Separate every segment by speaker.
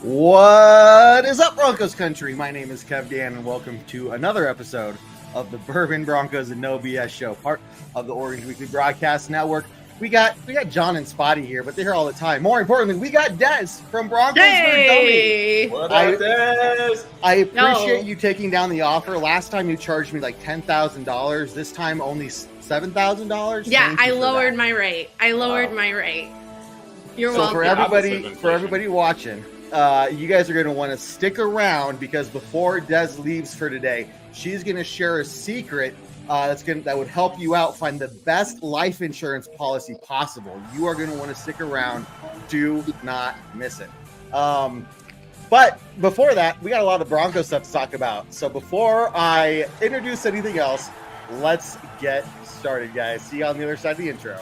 Speaker 1: What is up, Broncos country? My name is Kev Dan, and welcome to another episode of the Bourbon Broncos No BS show, part of the Orange Weekly Broadcast Network. We got John and Spotty here, but they're here all the time. More importantly, we got Des from Broncos
Speaker 2: Hey!
Speaker 3: What up, Des?
Speaker 1: I appreciate you taking down the offer. Last time you charged me like $10,000. This time only $7,000.
Speaker 2: Yeah, I lowered my rate. You're welcome.
Speaker 1: For everybody watching, you guys are going to want to stick around because before Des leaves for today, she's going to share a secret that would help you out find the best life insurance policy possible. You are going to want to stick around. Do not miss it. But before that, we got a lot of Broncos stuff to talk about. So before I introduce anything else, let's get started, guys. See you on the other side of the intro.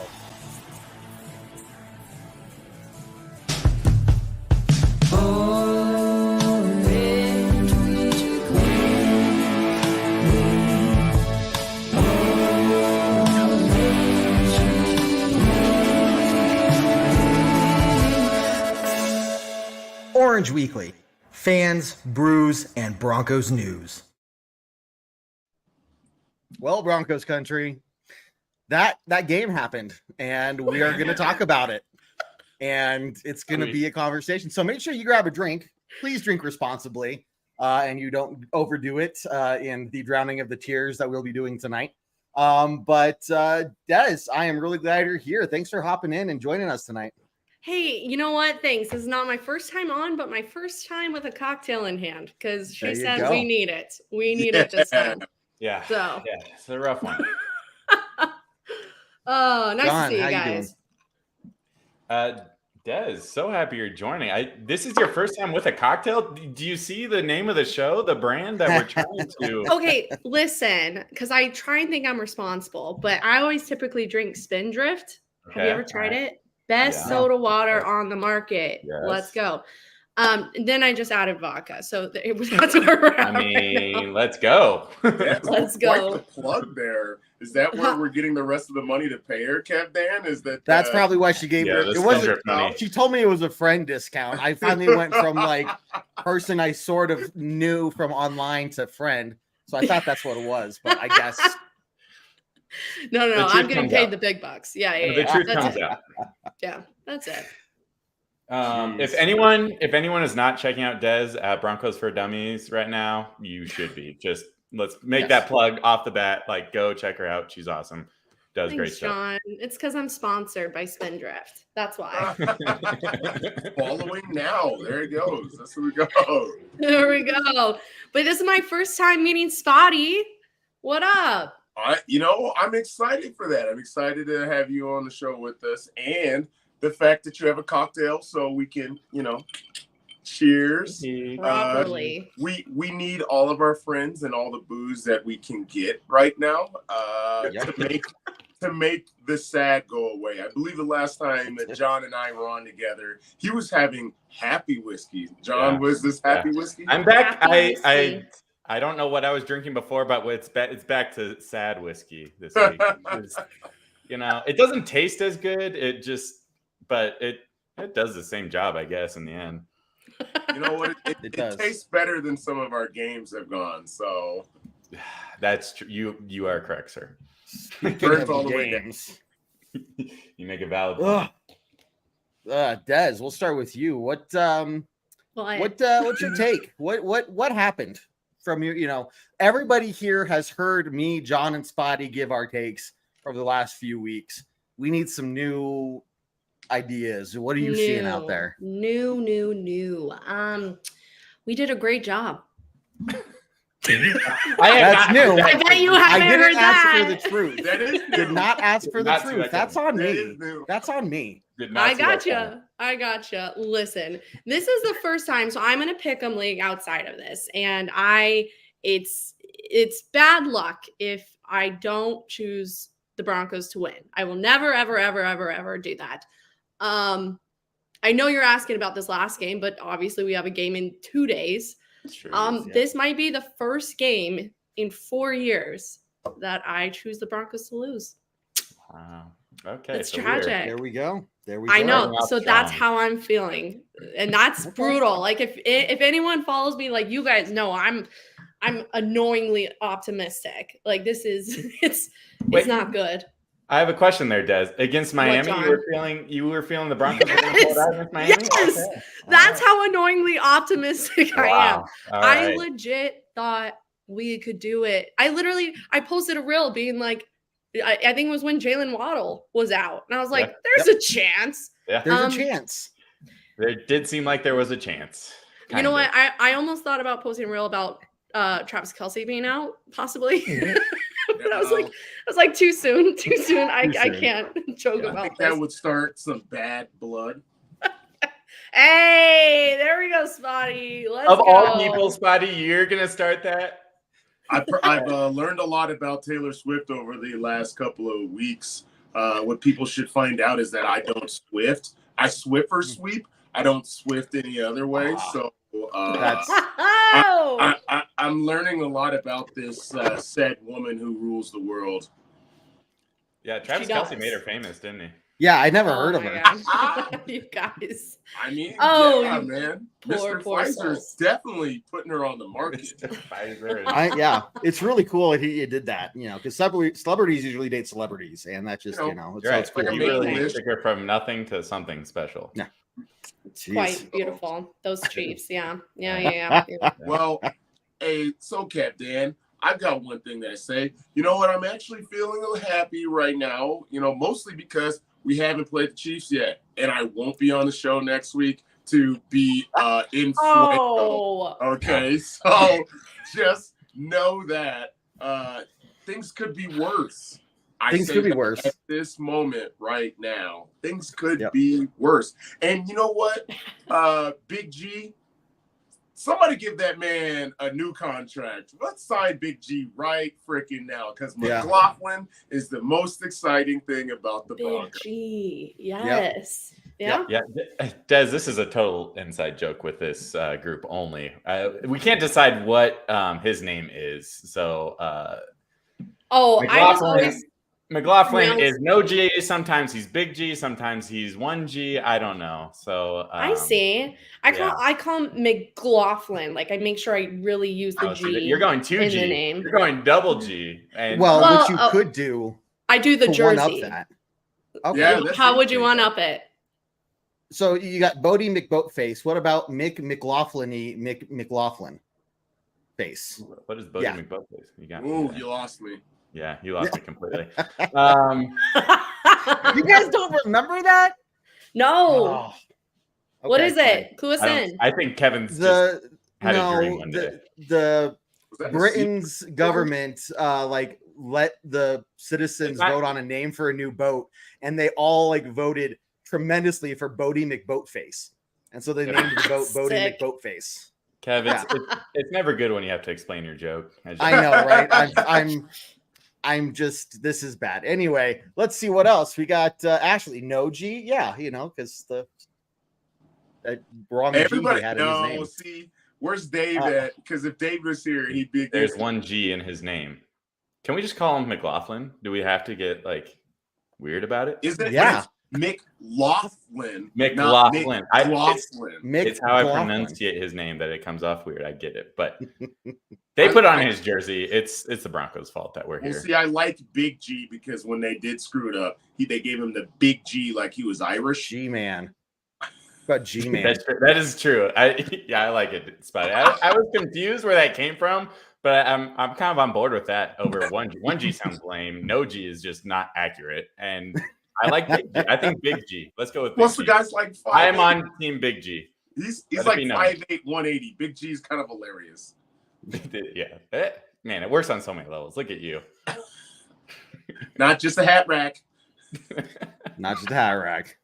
Speaker 1: Orange Weekly, fans, brews, and Broncos news. Well, Broncos country, that game happened, and we are going to talk about it. And it's going to be a conversation. So make sure you grab a drink. Please drink responsibly, and you don't overdo it in the drowning of the tears that we'll be doing tonight. But Des, I am really glad you're here. Thanks for hopping in and joining us tonight.
Speaker 2: Hey, you know what? Thanks. This is not my first time on, but my first time with a cocktail in hand because she said we need it. We need it this time.
Speaker 3: Yeah.
Speaker 2: So
Speaker 3: yeah, it's a rough one.
Speaker 2: Oh, nice
Speaker 1: John,
Speaker 2: to see you
Speaker 1: how
Speaker 2: guys.
Speaker 3: Des, so happy you're joining. This is your first time with a cocktail. Do you see the name of the show, the brand that we're trying to?
Speaker 2: Okay, listen, because I try and think I'm responsible, but I always typically drink Spindrift.
Speaker 3: Okay.
Speaker 2: Have you ever tried it? Best soda water on the market.
Speaker 3: Yes.
Speaker 2: Let's go. Then I just added vodka. So that's where we're at.
Speaker 3: Let's go.
Speaker 2: Let's go.
Speaker 4: Quite the plug there. Is that where we're getting the rest of the money to pay her, Kev Dan?
Speaker 1: That's probably why she gave her. It wasn't. She told me it was a friend discount. I finally went from like person I sort of knew from online to friend. So I thought that's what it was, but I guess.
Speaker 2: No. I'm getting paid the big bucks. Yeah.
Speaker 3: The truth comes out.
Speaker 2: Yeah, that's it.
Speaker 3: If anyone is not checking out Des at Broncos for Dummies right now, you should be. Just let's make that plug off the bat. Like, go check her out. She's awesome. Does great stuff.
Speaker 2: John. It's because I'm sponsored by Spindrift. That's why.
Speaker 4: Following now. There it goes. That's where we go.
Speaker 2: There we go. But this is my first time meeting Spotty. What up?
Speaker 4: I'm excited for that. I'm excited to have you on the show with us, and the fact that you have a cocktail, so we can, cheers.
Speaker 2: Properly.
Speaker 4: We need all of our friends and all the booze that we can get right now to make the sad go away. I believe the last time that John and I were on together, he was having happy whiskey. John, was this happy whiskey?
Speaker 3: I'm back. I don't know what I was drinking before, but it's back to sad whiskey this week. It doesn't taste as good. But it does the same job, I guess, in the end.
Speaker 4: You know what? It tastes better than some of our games have gone. So
Speaker 3: that's true. You are correct, sir.
Speaker 4: Birds all the way
Speaker 1: games.
Speaker 3: You make a valid point.
Speaker 1: Des, we'll start with you. What's your take? What happened from you? Everybody here has heard me, John, and Spotty give our takes over the last few weeks. We need some new ideas. What are you seeing out there?
Speaker 2: New. We did a great job.
Speaker 1: That's new.
Speaker 2: I bet you haven't heard that.
Speaker 1: I didn't ask for the truth.
Speaker 4: That is new.
Speaker 1: Did not ask for the truth. That's on me. That's on me.
Speaker 2: I gotcha. Listen, this is the first time, so I'm in a pick'em league outside of this, and it's bad luck if I don't choose the Broncos to win. I will never, ever do that. I know you're asking about this last game, but obviously we have a game in 2 days. This might be the first game in 4 years that I choose the Broncos to lose.
Speaker 3: Wow. Okay.
Speaker 2: It's tragic.
Speaker 1: Here we go. There we
Speaker 2: I
Speaker 1: go.
Speaker 2: know. So that's
Speaker 3: strong.
Speaker 2: how I'm feeling. And that's brutal. Like if anyone follows me, like you guys know, I'm annoyingly optimistic. Like this is it's not good.
Speaker 3: I have a question there, Des. Against Miami,
Speaker 2: John?
Speaker 3: you were feeling the Broncos were going to pull it out against Miami?
Speaker 2: Yes.
Speaker 3: Okay.
Speaker 2: That's how annoyingly optimistic I am.
Speaker 3: All
Speaker 2: I
Speaker 3: right.
Speaker 2: legit thought we could do it. I posted a reel being like, I think it was when Jalen Waddle was out. And I was like, there's a chance.
Speaker 3: Yeah.
Speaker 1: There's a chance.
Speaker 3: There did seem like there was a chance.
Speaker 2: You know what? I almost thought about posting a reel about Travis Kelce being out, possibly. But I was like, too soon. I can't joke about
Speaker 4: I think
Speaker 2: this.
Speaker 4: that would start some bad blood.
Speaker 2: Hey, there we go, Spotty. Let's go.
Speaker 3: Of all people, Spotty, you're going to start that?
Speaker 4: I've learned a lot about Taylor Swift over the last couple of weeks. What people should find out is that I don't Swift. I Swiffer sweep. I don't Swift any other way. So I'm learning a lot about this said woman who rules the world.
Speaker 3: Yeah, Travis Kelce made her famous, didn't he?
Speaker 1: Yeah, I never heard of her.
Speaker 2: You guys.
Speaker 4: I mean,
Speaker 2: you
Speaker 4: man.
Speaker 2: poor
Speaker 4: Mr. Pfizer's definitely putting her on the market.
Speaker 1: It's really cool that he did that, because celebrities usually date celebrities, and that just, it's
Speaker 3: right.
Speaker 1: cool.
Speaker 3: You really took her from nothing to something special.
Speaker 1: Yeah.
Speaker 2: Jeez. Quite beautiful. Those Chiefs. Yeah.
Speaker 4: Well, hey, Cap Dan, I've got one thing that I say. You know what? I'm actually feeling a little happy right now, mostly because we haven't played the Chiefs yet, and I won't be on the show next week to be in Fuego. Okay, so just know that things could be worse.
Speaker 1: Things could be worse
Speaker 4: at this moment right now. Things could be worse. And you know what, Big G, somebody give that man a new contract. Let's sign Big G right freaking now, because McLaughlin is the most exciting thing about the Broncos.
Speaker 2: Big G, yes. Yeah.
Speaker 3: Des, this is a total inside joke with this group only. We can't decide what his name is. So, McLaughlin is no G. Sometimes he's Big G. Sometimes he's 1G. I don't know. So
Speaker 2: I see. I call him McLaughlin. Like I make sure I really use the G.
Speaker 3: You're going 2G. In the name. You're going double G. And
Speaker 1: what you could do.
Speaker 2: I do the jersey.
Speaker 1: One up that. Okay.
Speaker 4: Yeah,
Speaker 2: how would you one up it?
Speaker 1: So you got Bodie McBoatface. What about McLaughlin-y McLaughlin face?
Speaker 3: What is Bodie McBoatface?
Speaker 4: You lost me.
Speaker 3: Yeah, you lost me completely.
Speaker 1: You guys don't remember that?
Speaker 2: No.
Speaker 1: Oh. Okay,
Speaker 2: what is it? Clue us in.
Speaker 3: I think Kevin's just had a dream one day.
Speaker 1: The Britain's government let the citizens vote on a name for a new boat, and they all voted tremendously for Bodie McBoatface, and so they named the boat Bodie McBoatface.
Speaker 3: Kevin, it's never good when you have to explain your joke.
Speaker 1: I know, right? I'm just, this is bad. Anyway, let's see what else we got. Ashley, no G, because the wrong
Speaker 4: everybody
Speaker 1: G had in his name.
Speaker 4: See, where's Dave at? Because if Dave was here, he'd be.
Speaker 3: There's 1G in his name. Can we just call him McLaughlin? Do we have to get weird about it?
Speaker 4: Is it?
Speaker 1: Yeah.
Speaker 4: McLaughlin.
Speaker 3: McLaughlin.
Speaker 4: It's
Speaker 3: how I pronunciate his name that it comes off weird. I get it, but they put on his jersey. It's the Broncos' fault that we're here.
Speaker 4: See, I like Big G because when they did screw it up, they gave him the Big G like he was Irish.
Speaker 1: G-man. But G-man.
Speaker 3: That is true. I like it, Spotty. I was confused where that came from, but I'm kind of on board with that over 1G. 1G sounds lame. No G is just not accurate, and I like Big G. I think Big G. Let's go with Big G.
Speaker 4: Most of the guys like 5'8".
Speaker 3: I am on team Big G.
Speaker 4: He's like 5'8", 180. Big G is kind of hilarious.
Speaker 3: Yeah. Man, it works on so many levels. Look at you.
Speaker 4: Not just a hat rack.
Speaker 1: Not just a hat rack.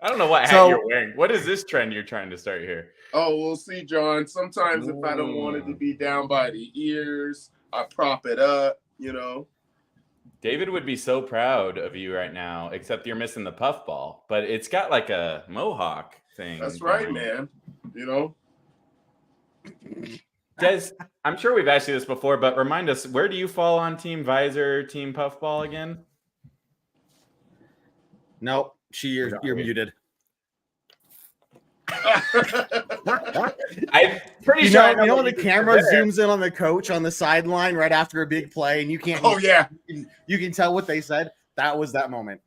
Speaker 3: I don't know what hat you're wearing. What is this trend you're trying to start here?
Speaker 4: Oh, we'll see, John. Sometimes if I don't want it to be down by the ears, I prop it up,
Speaker 3: David would be so proud of you right now, except you're missing the puff ball. But it's got a mohawk thing.
Speaker 4: That's right, man.
Speaker 3: Des, I'm sure we've asked you this before, but remind us, where do you fall on team visor, team puffball again?
Speaker 1: Nope. You're muted.
Speaker 3: I'm pretty sure.
Speaker 1: You know when the camera zooms in on the coach on the sideline right after a big play, and you can't.
Speaker 4: Oh yeah,
Speaker 1: you can tell what they said. That was that moment.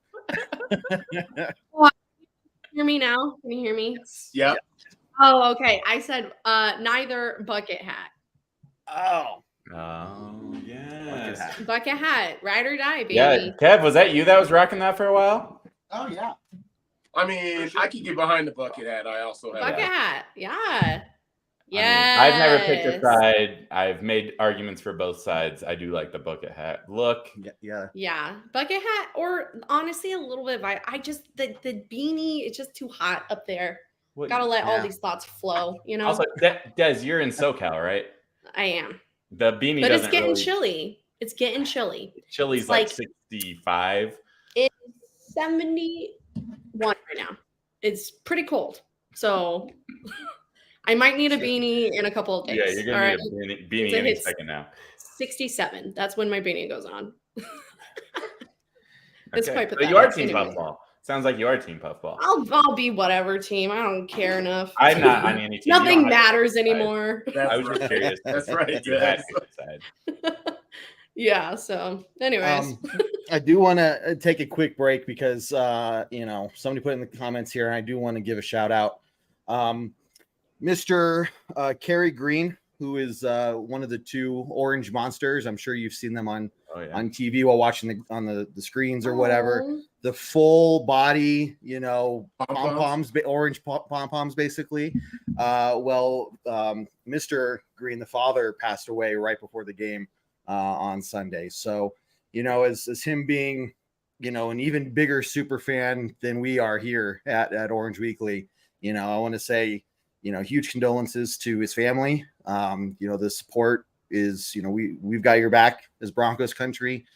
Speaker 2: Hear me now? Can you hear me?
Speaker 4: Yeah.
Speaker 2: Oh, okay. I said neither bucket hat.
Speaker 1: Oh,
Speaker 3: yeah.
Speaker 2: Bucket hat, ride or die, baby.
Speaker 3: Yeah, Kev, was that you that was rocking that for a while?
Speaker 1: Oh yeah.
Speaker 4: I mean, I can get behind the bucket hat. I also have
Speaker 2: bucket hat. Yeah. Yeah.
Speaker 3: I've never picked a side. I've made arguments for both sides. I do like the bucket hat look.
Speaker 2: Yeah. Bucket hat, or honestly, a little bit of I just the beanie, it's just too hot up there. Gotta let all these thoughts flow, you know.
Speaker 3: Also, Des, you're in SoCal, right?
Speaker 2: I am.
Speaker 3: The beanie,
Speaker 2: but it's getting chilly. It's getting chilly.
Speaker 3: Chilly's like 65.
Speaker 2: It's 71 right now. It's pretty cold, so I might need a beanie in a couple of days.
Speaker 3: Yeah, you're gonna need a beanie any second now.
Speaker 2: 67. That's when my beanie goes on. It's
Speaker 3: okay.
Speaker 2: quite
Speaker 3: So you are team puffball. Sounds like you are team puffball.
Speaker 2: I'll be whatever team. I don't care enough.
Speaker 3: I'm not on any team.
Speaker 2: Nothing matters anymore.
Speaker 3: I was just curious.
Speaker 4: That's right.
Speaker 2: Yeah. So, anyways,
Speaker 1: I do want to take a quick break because somebody put in the comments here, and I do want to give a shout out. Mr. Kerry Green, who is one of the two orange monsters. I'm sure you've seen them on TV while watching on the screens or whatever. The full body, pom-poms, orange pom-poms, basically. Mr. Green, the father, passed away right before the game on Sunday. So, as him being, an even bigger super fan than we are here at Orange Weekly, I want to say, huge condolences to his family. The support is, we've got your back as Broncos country.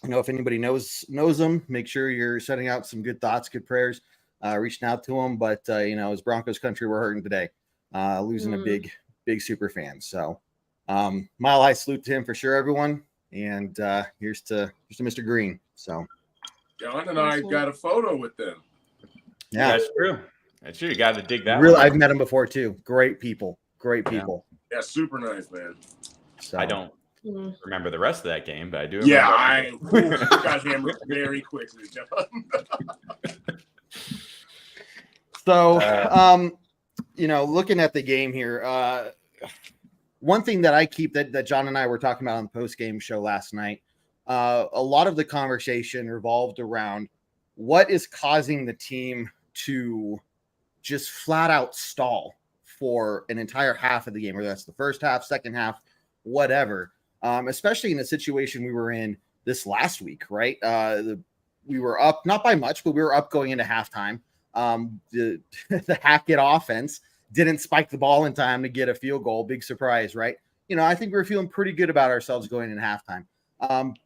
Speaker 1: If anybody knows them, make sure you're sending out some good thoughts, good prayers, reaching out to them. But, as Broncos country, we're hurting today, losing a big super fan. So mile high salute to him for sure, everyone. And here's to Mr. Green. So
Speaker 4: John and I got a photo with them.
Speaker 1: Yeah,
Speaker 3: that's true. That's true. You got to dig that.
Speaker 1: Really, I've met him before too. Great people.
Speaker 4: Yeah, super nice, man.
Speaker 3: So I don't remember the rest of that game, but I do.
Speaker 4: Yeah, I got hammered very quickly, John.
Speaker 1: So, looking at the game here, one thing that I keep that John and I were talking about on the post-game show last night, a lot of the conversation revolved around what is causing the team to just flat out stall for an entire half of the game, whether that's the first half, second half, whatever. Especially in a situation we were in this last week, right? We were up, not by much, but we were up going into halftime. The Hackett offense didn't spike the ball in time to get a field goal. Big surprise, right? I think we were feeling pretty good about ourselves going into halftime.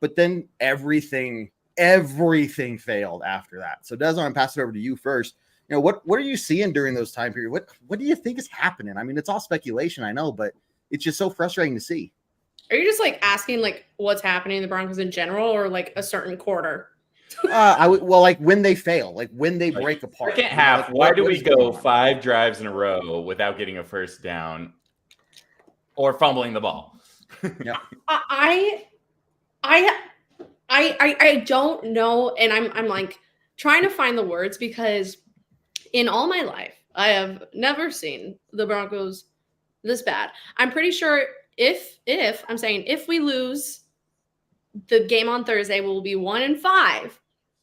Speaker 1: But then everything failed after that. So Des, I'm going to pass it over to you first. What are you seeing during those time periods? What do you think is happening? I mean, it's all speculation, I know, but it's just so frustrating to see.
Speaker 2: Are you just asking what's happening in the Broncos in general, or a certain quarter?
Speaker 1: When they fail, when they break apart.
Speaker 3: Second half, why do we go 5 drives in a row without getting a first down or fumbling the ball?
Speaker 1: Yeah.
Speaker 2: I don't know, and I'm trying to find the words, because in all my life I have never seen the Broncos this bad. I'm pretty sure if we lose the game on Thursday, we'll be 1-5,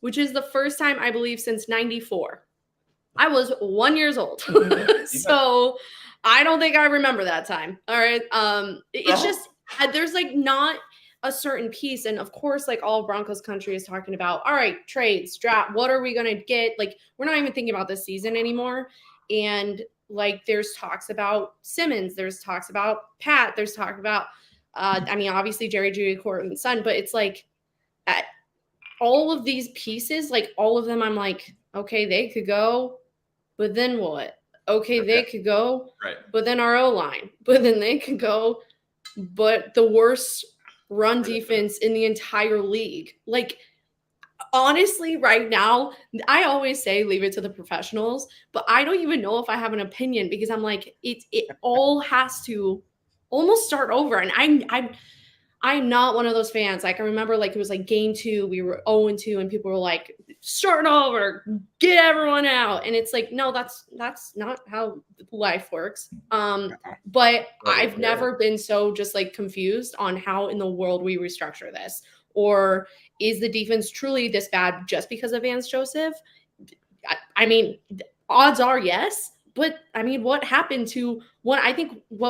Speaker 2: which is the first time, I believe, since 94. I was 1 year old. So I don't think I remember that time. All right. It's just, there's not a certain piece. And of course, all Broncos country is talking about, all right, trades, draft, what are we going to get? We're not even thinking about this season anymore. And there's talks about Simmons, there's talks about Pat, there's talk about, obviously Jerry Judy Courtland's son, but it's at all of these pieces, all of them, I'm okay, they could go, but then what? Okay, they could go,
Speaker 3: right? But
Speaker 2: then our O-line, but then they could go, but the worst run defense in the entire league. honestly, right now, I always say leave it to the professionals, but I don't even know if I have an opinion because I'm like, it all has to almost start over. And I'm not one of those fans. Like I remember like it was like game 2, we were 0-2 and people were like, start over, get everyone out. And it's like, no, that's not how life works. But I've never been so just like confused on how in the world we restructure this. Or is the defense truly this bad just because of Vance Joseph? I mean, odds are yes. But I mean, what happened to what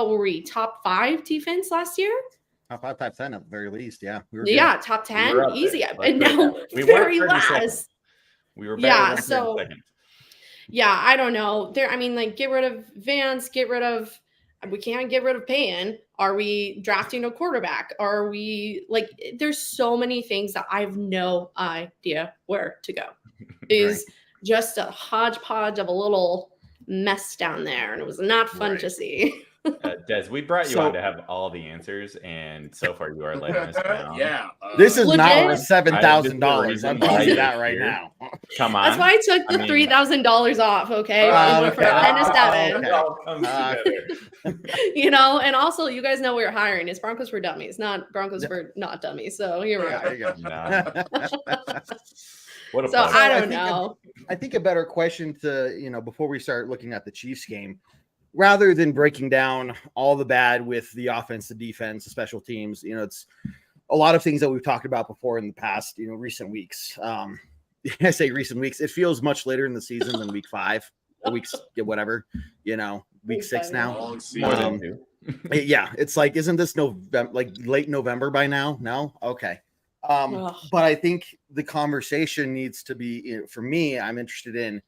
Speaker 2: were we, top 5 defense last year?
Speaker 1: Top 5, top 10 at the very least. Yeah.
Speaker 2: We were good. Top 10, easy. And now
Speaker 3: we
Speaker 2: very last.
Speaker 3: We were better than second.
Speaker 2: Yeah, I don't know. I mean, like, get rid of Vance, we can't get rid of Payne. Are we drafting a quarterback? Are we like, there's so many things that I have no idea where to go. Is just a hodgepodge of a little mess down there. And it was not fun to see.
Speaker 3: Des, we brought you on to have all the answers, and so far you are letting us down.
Speaker 4: Yeah,
Speaker 1: this is not worth $7,000. I'm telling you that right now.
Speaker 3: Come on,
Speaker 2: that's why I took the $3,000 off. Okay, we went for 10 to 7. You know, and also you guys know we're hiring. It's Broncos for Dummies, not Broncos for not dummies. So here we are. So I don't know.
Speaker 1: I think a better question to, before we start looking at the Chiefs game, rather than breaking down all the bad with the offense, the defense, the special teams, it's a lot of things that we've talked about before in the past, recent weeks. I say recent weeks, it feels much later in the season than week 5, weeks, whatever, week 6 now. Yeah. It's like, isn't this November, like late November by now? No. Okay. But I think the conversation needs to be, for me, I'm interested in,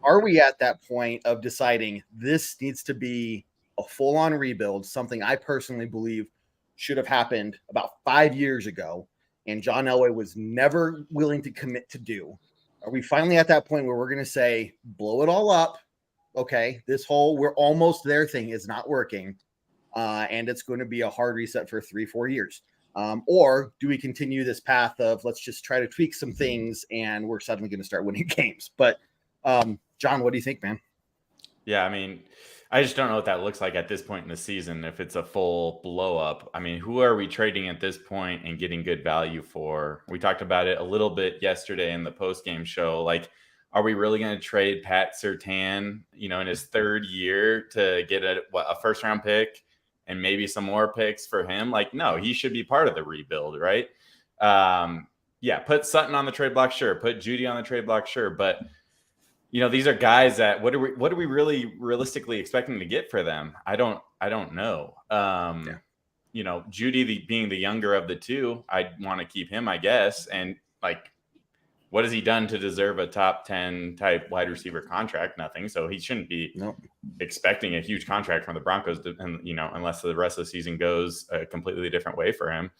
Speaker 1: are we at that point of deciding this needs to be a full-on rebuild, something I personally believe should have happened about 5 years ago, and John Elway was never willing to commit to do? Are we finally at that point where we're going to say, blow it all up? Okay, this whole we're almost there thing is not working, and it's going to be a hard reset for 3-4 years. Or do we continue this path of let's just try to tweak some things and we're suddenly going to start winning games? But John, what do you think, man?
Speaker 3: Yeah, I mean, I just don't know what that looks like at this point in the season. If it's a full blow up, I mean, who are we trading at this point and getting good value for? We talked about it a little bit yesterday in the post game show. Like, are we really going to trade Pat Surtain, in his 3rd year to get a first round pick and maybe some more picks for him? Like, no, he should be part of the rebuild, right? Yeah, put Sutton on the trade block, sure. Put Judy on the trade block, sure. But these are guys that what are we really realistically expecting to get for them? I don't know. Judy being the younger of the two, I'd want to keep him, I guess. And like, what has he done to deserve a top 10 type wide receiver contract? Nothing. So he shouldn't be expecting a huge contract from the Broncos, unless the rest of the season goes a completely different way for him.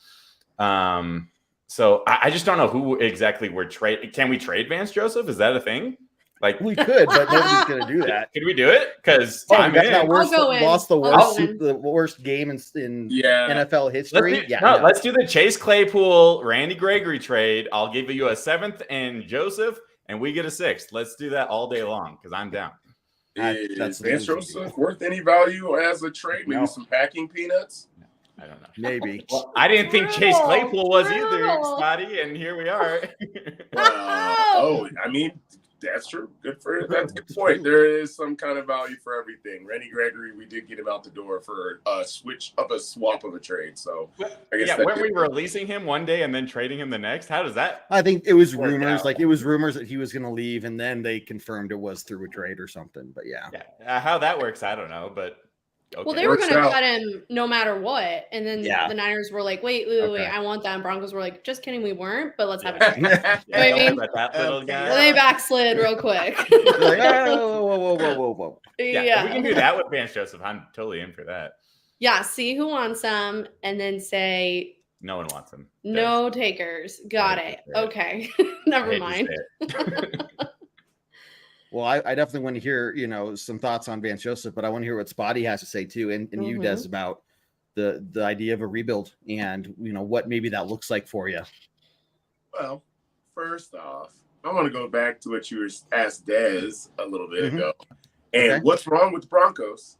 Speaker 3: So I just don't know who exactly we're trading. Can we trade Vance Joseph? Is that a thing? Like,
Speaker 1: we could, but nobody's going to do that.
Speaker 3: Could we do it? Because
Speaker 1: lost the worst game in NFL history.
Speaker 3: Let's do the Chase Claypool, Randy Gregory trade. I'll give you a 7th and Joseph, and we get a 6th. Let's do that all day long because I'm down.
Speaker 4: Is Vance Joseph worth any value as a trade? Maybe some packing peanuts?
Speaker 3: I don't know.
Speaker 1: Maybe.
Speaker 3: Well, I didn't think Chase Claypool was either, Scotty, and here we are.
Speaker 4: I mean, that's true. That's a good point. There is some kind of value for everything. Randy Gregory, we did get him out the door for a swap of a trade. So I guess
Speaker 3: weren't we releasing him one day and then trading him the next? How does that?
Speaker 1: I think it was rumors. Like, it was rumors that he was going to leave, and then they confirmed it was through a trade or something. But yeah.
Speaker 3: How that works, I don't know. But
Speaker 2: okay. Well, they were going to cut him no matter what, and then the Niners were like, "Wait, I want that." And Broncos were like, "Just kidding, we weren't, but let's have it." I mean,
Speaker 3: that little guy.
Speaker 2: They backslid real quick.
Speaker 1: Like, whoa.
Speaker 3: Yeah, we can do that with Vance Joseph. I'm totally in for that.
Speaker 2: Yeah, see who wants him, and then say
Speaker 3: no one wants him.
Speaker 2: No takers. Got it. Okay, never mind.
Speaker 1: Well, I definitely want to hear, some thoughts on Vance Joseph, but I want to hear what Spotty has to say too, and you, Des, about the idea of a rebuild and what maybe that looks like for you.
Speaker 4: Well, first off, I want to go back to what you were asked Dez a little bit ago. And
Speaker 1: Okay.
Speaker 4: what's wrong with the Broncos?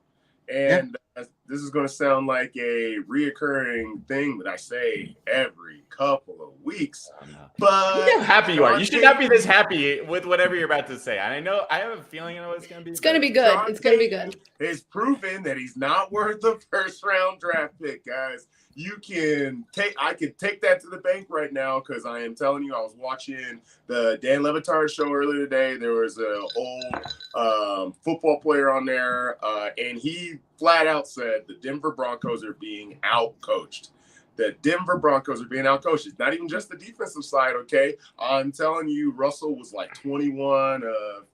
Speaker 4: And this is going to sound like a reoccurring thing that I say every couple of weeks. But
Speaker 3: look how happy you are. You should not be this happy with whatever you're about to say. And I have a feeling I know it's going to be.
Speaker 2: It's going to be good.
Speaker 4: Sean
Speaker 2: It's going to be
Speaker 4: Payton
Speaker 2: good.
Speaker 4: has proven that he's not worth the first-round draft pick, guys. I can take that to the bank right now because I am telling you, I was watching the Dan Le Batard show earlier today. There was an old football player on there, and he flat out said the Denver Broncos are being out-coached. The Denver Broncos are being out-coached. It's not even just the defensive side, okay? I'm telling you, Russell was like 21,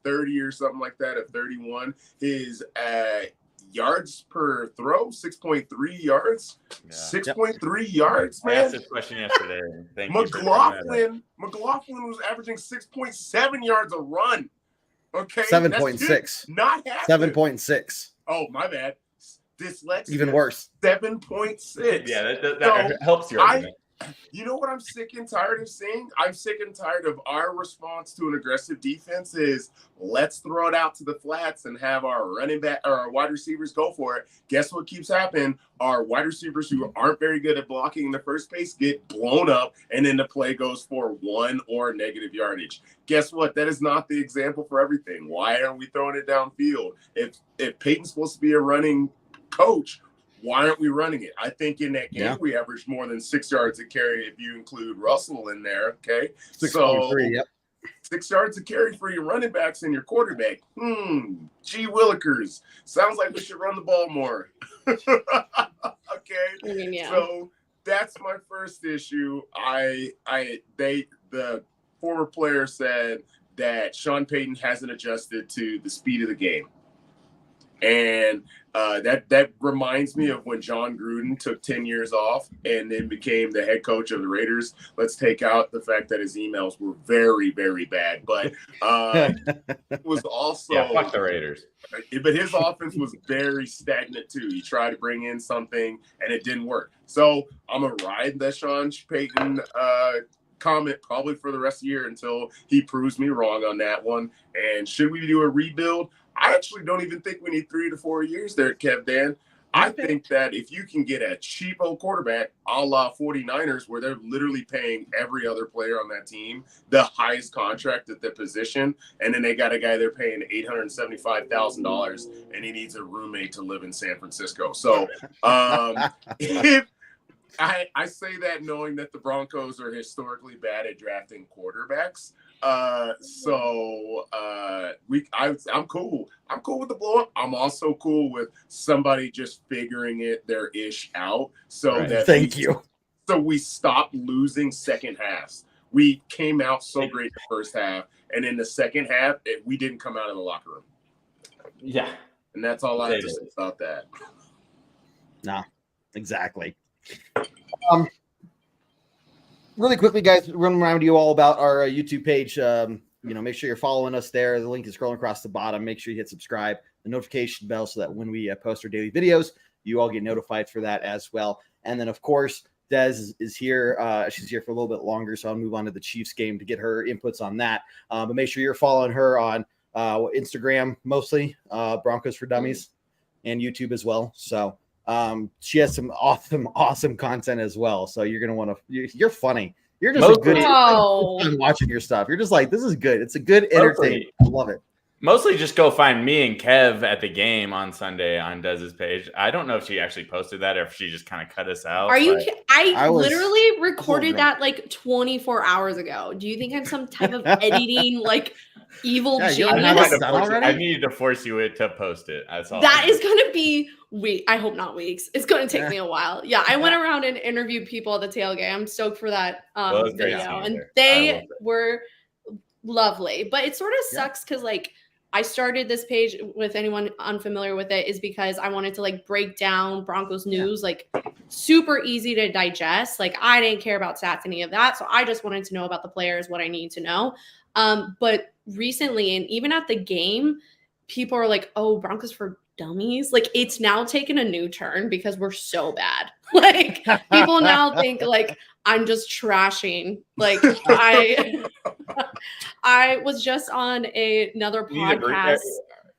Speaker 4: 30 or something like that at 31. His yards per throw, 6.3 yards. Yeah. 6.3 yards, man.
Speaker 3: I asked this question yesterday. Thank
Speaker 4: McLaughlin was averaging 6.7 yards a run. Okay.
Speaker 1: 7.6.
Speaker 4: Not happening.
Speaker 1: 7.6.
Speaker 4: Oh, my bad. Dyslexia.
Speaker 1: Even worse.
Speaker 4: 7.6.
Speaker 3: Yeah, that helps your argument.
Speaker 4: You know what I'm sick and tired of seeing? I'm sick and tired of our response to an aggressive defense is let's throw it out to the flats and have our running back or our wide receivers go for it. Guess what keeps happening? Our wide receivers who aren't very good at blocking in the first place get blown up, and then the play goes for 1 or negative yardage. Guess what? That is not the example for everything. Why aren't we throwing it downfield? If Peyton's supposed to be a running coach, why aren't we running it? I think in that game we averaged more than 6 yards a carry if you include Russell in there. Okay,
Speaker 1: 6.3. Yep.
Speaker 4: 6 yards a carry for your running backs and your quarterback. Gee willikers. Sounds like we should run the ball more. Okay.
Speaker 2: I mean, yeah.
Speaker 4: So that's my first issue. The former player said that Sean Payton hasn't adjusted to the speed of the game. And that reminds me of when John Gruden took 10 years off and then became the head coach of the Raiders. Let's take out the fact that his emails were very, very bad. But it was also
Speaker 3: fuck the Raiders.
Speaker 4: But his offense was very stagnant too. He tried to bring in something and it didn't work. So I'm gonna ride the Sean Payton comment probably for the rest of the year until he proves me wrong on that one. And should we do a rebuild? I actually don't even think we need 3 to 4 years there, Kev Dan. I think that if you can get a cheapo quarterback a la 49ers where they're literally paying every other player on that team the highest contract at the position, and then they got a guy they're paying $875,000 and he needs a roommate to live in San Francisco. So if I say that knowing that the Broncos are historically bad at drafting quarterbacks. I'm cool. I'm cool with the blow up. I'm also cool with somebody just figuring their ish out so we stop losing second halves. We came out so great the first half, and in the second half, we didn't come out of the locker room.
Speaker 3: Yeah.
Speaker 4: And that's all I have to say about that.
Speaker 1: No, exactly. Really quickly, guys, run around you all about our YouTube page. Make sure you're following us there. The link is scrolling across the bottom. Make sure you hit subscribe, the notification bell, so that when we post our daily videos, you all get notified for that as well. And then, of course, Des is here. She's here for a little bit longer, so I'll move on to the Chiefs game to get her inputs on that. But make sure you're following her on Instagram, mostly Broncos for Dummies, and YouTube as well. So she has some awesome content as well. So you're going to want to, you're funny. You're just good watching your stuff. You're just like, this is good. It's a good entertainment. I love it.
Speaker 3: Mostly just go find me and Kev at the game on Sunday on Dez's page. I don't know if she actually posted that or if she just kind of cut us out.
Speaker 2: Are you? I literally recorded that like 24 hours ago. Do you think I'm some type of editing evil genius?
Speaker 3: I needed to force you to post it. That's all.
Speaker 2: That is going to be I hope not weeks. It's going to take me a while. Yeah, I went around and interviewed people at the tailgate. I'm stoked for that video, and they were lovely. But it sort of sucks because I started this page with anyone unfamiliar with it is because I wanted to break down Broncos news, super easy to digest. I didn't care about stats, any of that. So I just wanted to know about the players, what I need to know. But recently, and even at the game, people are like, oh, Broncos for dummies. Like, it's now taken a new turn because we're so bad. Like, people now think like I'm just trashing. Like, I was just on another podcast.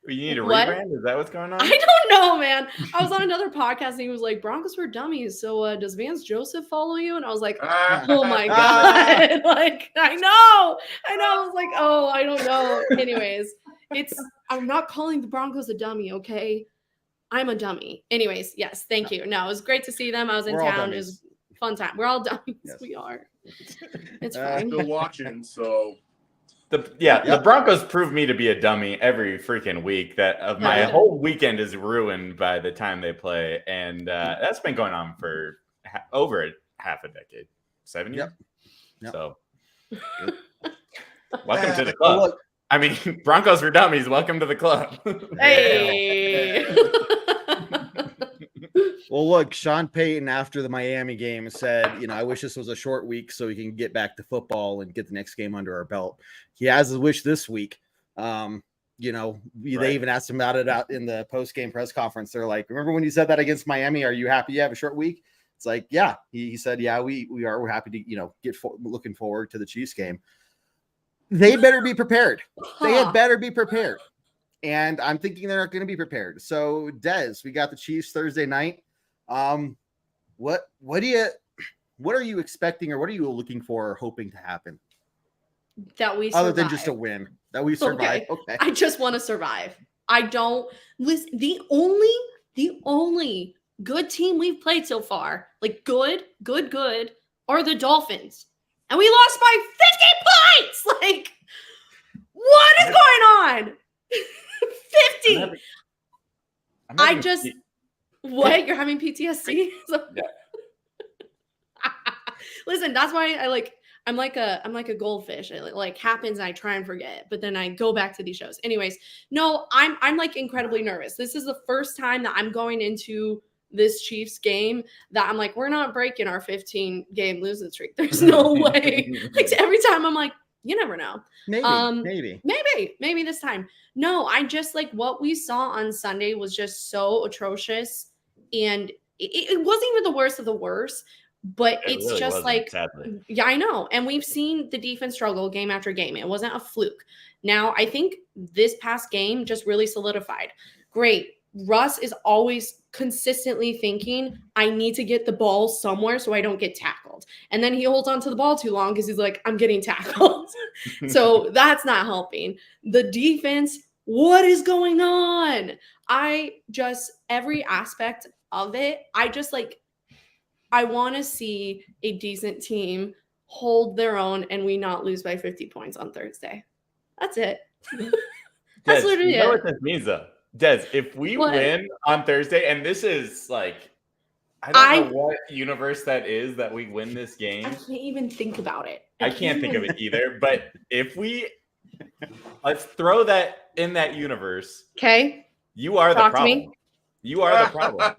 Speaker 3: You need a rebrand? Is that what's going on?
Speaker 2: I don't know, man. I was on another podcast and he was like, Broncos for dummies. So does Vance Joseph follow you? And I was like, oh my God. Like, I know. I was like, oh, I don't know. Anyways, I'm not calling the Broncos a dummy, okay? I'm a dummy. Anyways, yes, thank you. No, it was great to see them. I was in town. It was a fun time. We're all dummies. Yes. We are. It's fine.
Speaker 4: Still watching, so...
Speaker 3: The Broncos prove me to be a dummy every freaking week. That my whole weekend is ruined by the time they play, and that's been going on for over half a decade, 7 years. Yep. So, welcome to the club. Well, I mean, Broncos for dummies. Welcome to the club.
Speaker 2: Hey.
Speaker 1: Well, look, Sean Payton after the Miami game said, I wish this was a short week so we can get back to football and get the next game under our belt. He has his wish this week. They even asked him about it out in the post-game press conference. They're like, remember when you said that against Miami? Are you happy you have a short week? It's like, yeah. He said, yeah, we are. We're happy to, looking forward to the Chiefs game. They better be prepared. They had better be prepared. And I'm thinking they're not going to be prepared. So, Des, we got the Chiefs Thursday night. What are you expecting, or what are you looking for or hoping to happen?
Speaker 2: That we survive.
Speaker 1: Other than just a win. That we survive. Okay.
Speaker 2: I just want to survive. I don't listen. The only good team we've played so far, like good, are the Dolphins. And we lost by 50 points. Like, what is going on? 50. What? You're having PTSD?
Speaker 3: Yeah.
Speaker 2: Listen, that's why I'm like a goldfish. It like happens and I try and forget, but then I go back to these shows. Anyways, no, I'm like incredibly nervous. This is the first time that I'm going into this Chiefs game that I'm like, we're not breaking our 15 game losing streak. There's no way. Like every time I'm like, you never know. Maybe this time. No, I just like what we saw on Sunday was just so atrocious. And it wasn't even the worst of the worst, but it's really just like, sadly. Yeah, I know. And we've seen the defense struggle game after game. It wasn't a fluke. Now, I think this past game just really solidified. Great. Russ is always consistently thinking, I need to get the ball somewhere so I don't get tackled. And then he holds on to the ball too long because he's like, I'm getting tackled. So that's not helping. The defense, what is going on? Every aspect of it, I want to see a decent team hold their own and we not lose by 50 points on Thursday. That's it. That's literally it.
Speaker 3: You know what this means, though? Des, if we win on Thursday, and this is like, I don't know what universe that is that we win this game.
Speaker 2: I can't even think about it.
Speaker 3: I can't think of it either. But if let's throw that in that universe.
Speaker 2: Okay.
Speaker 3: You are the problem. You are the problem.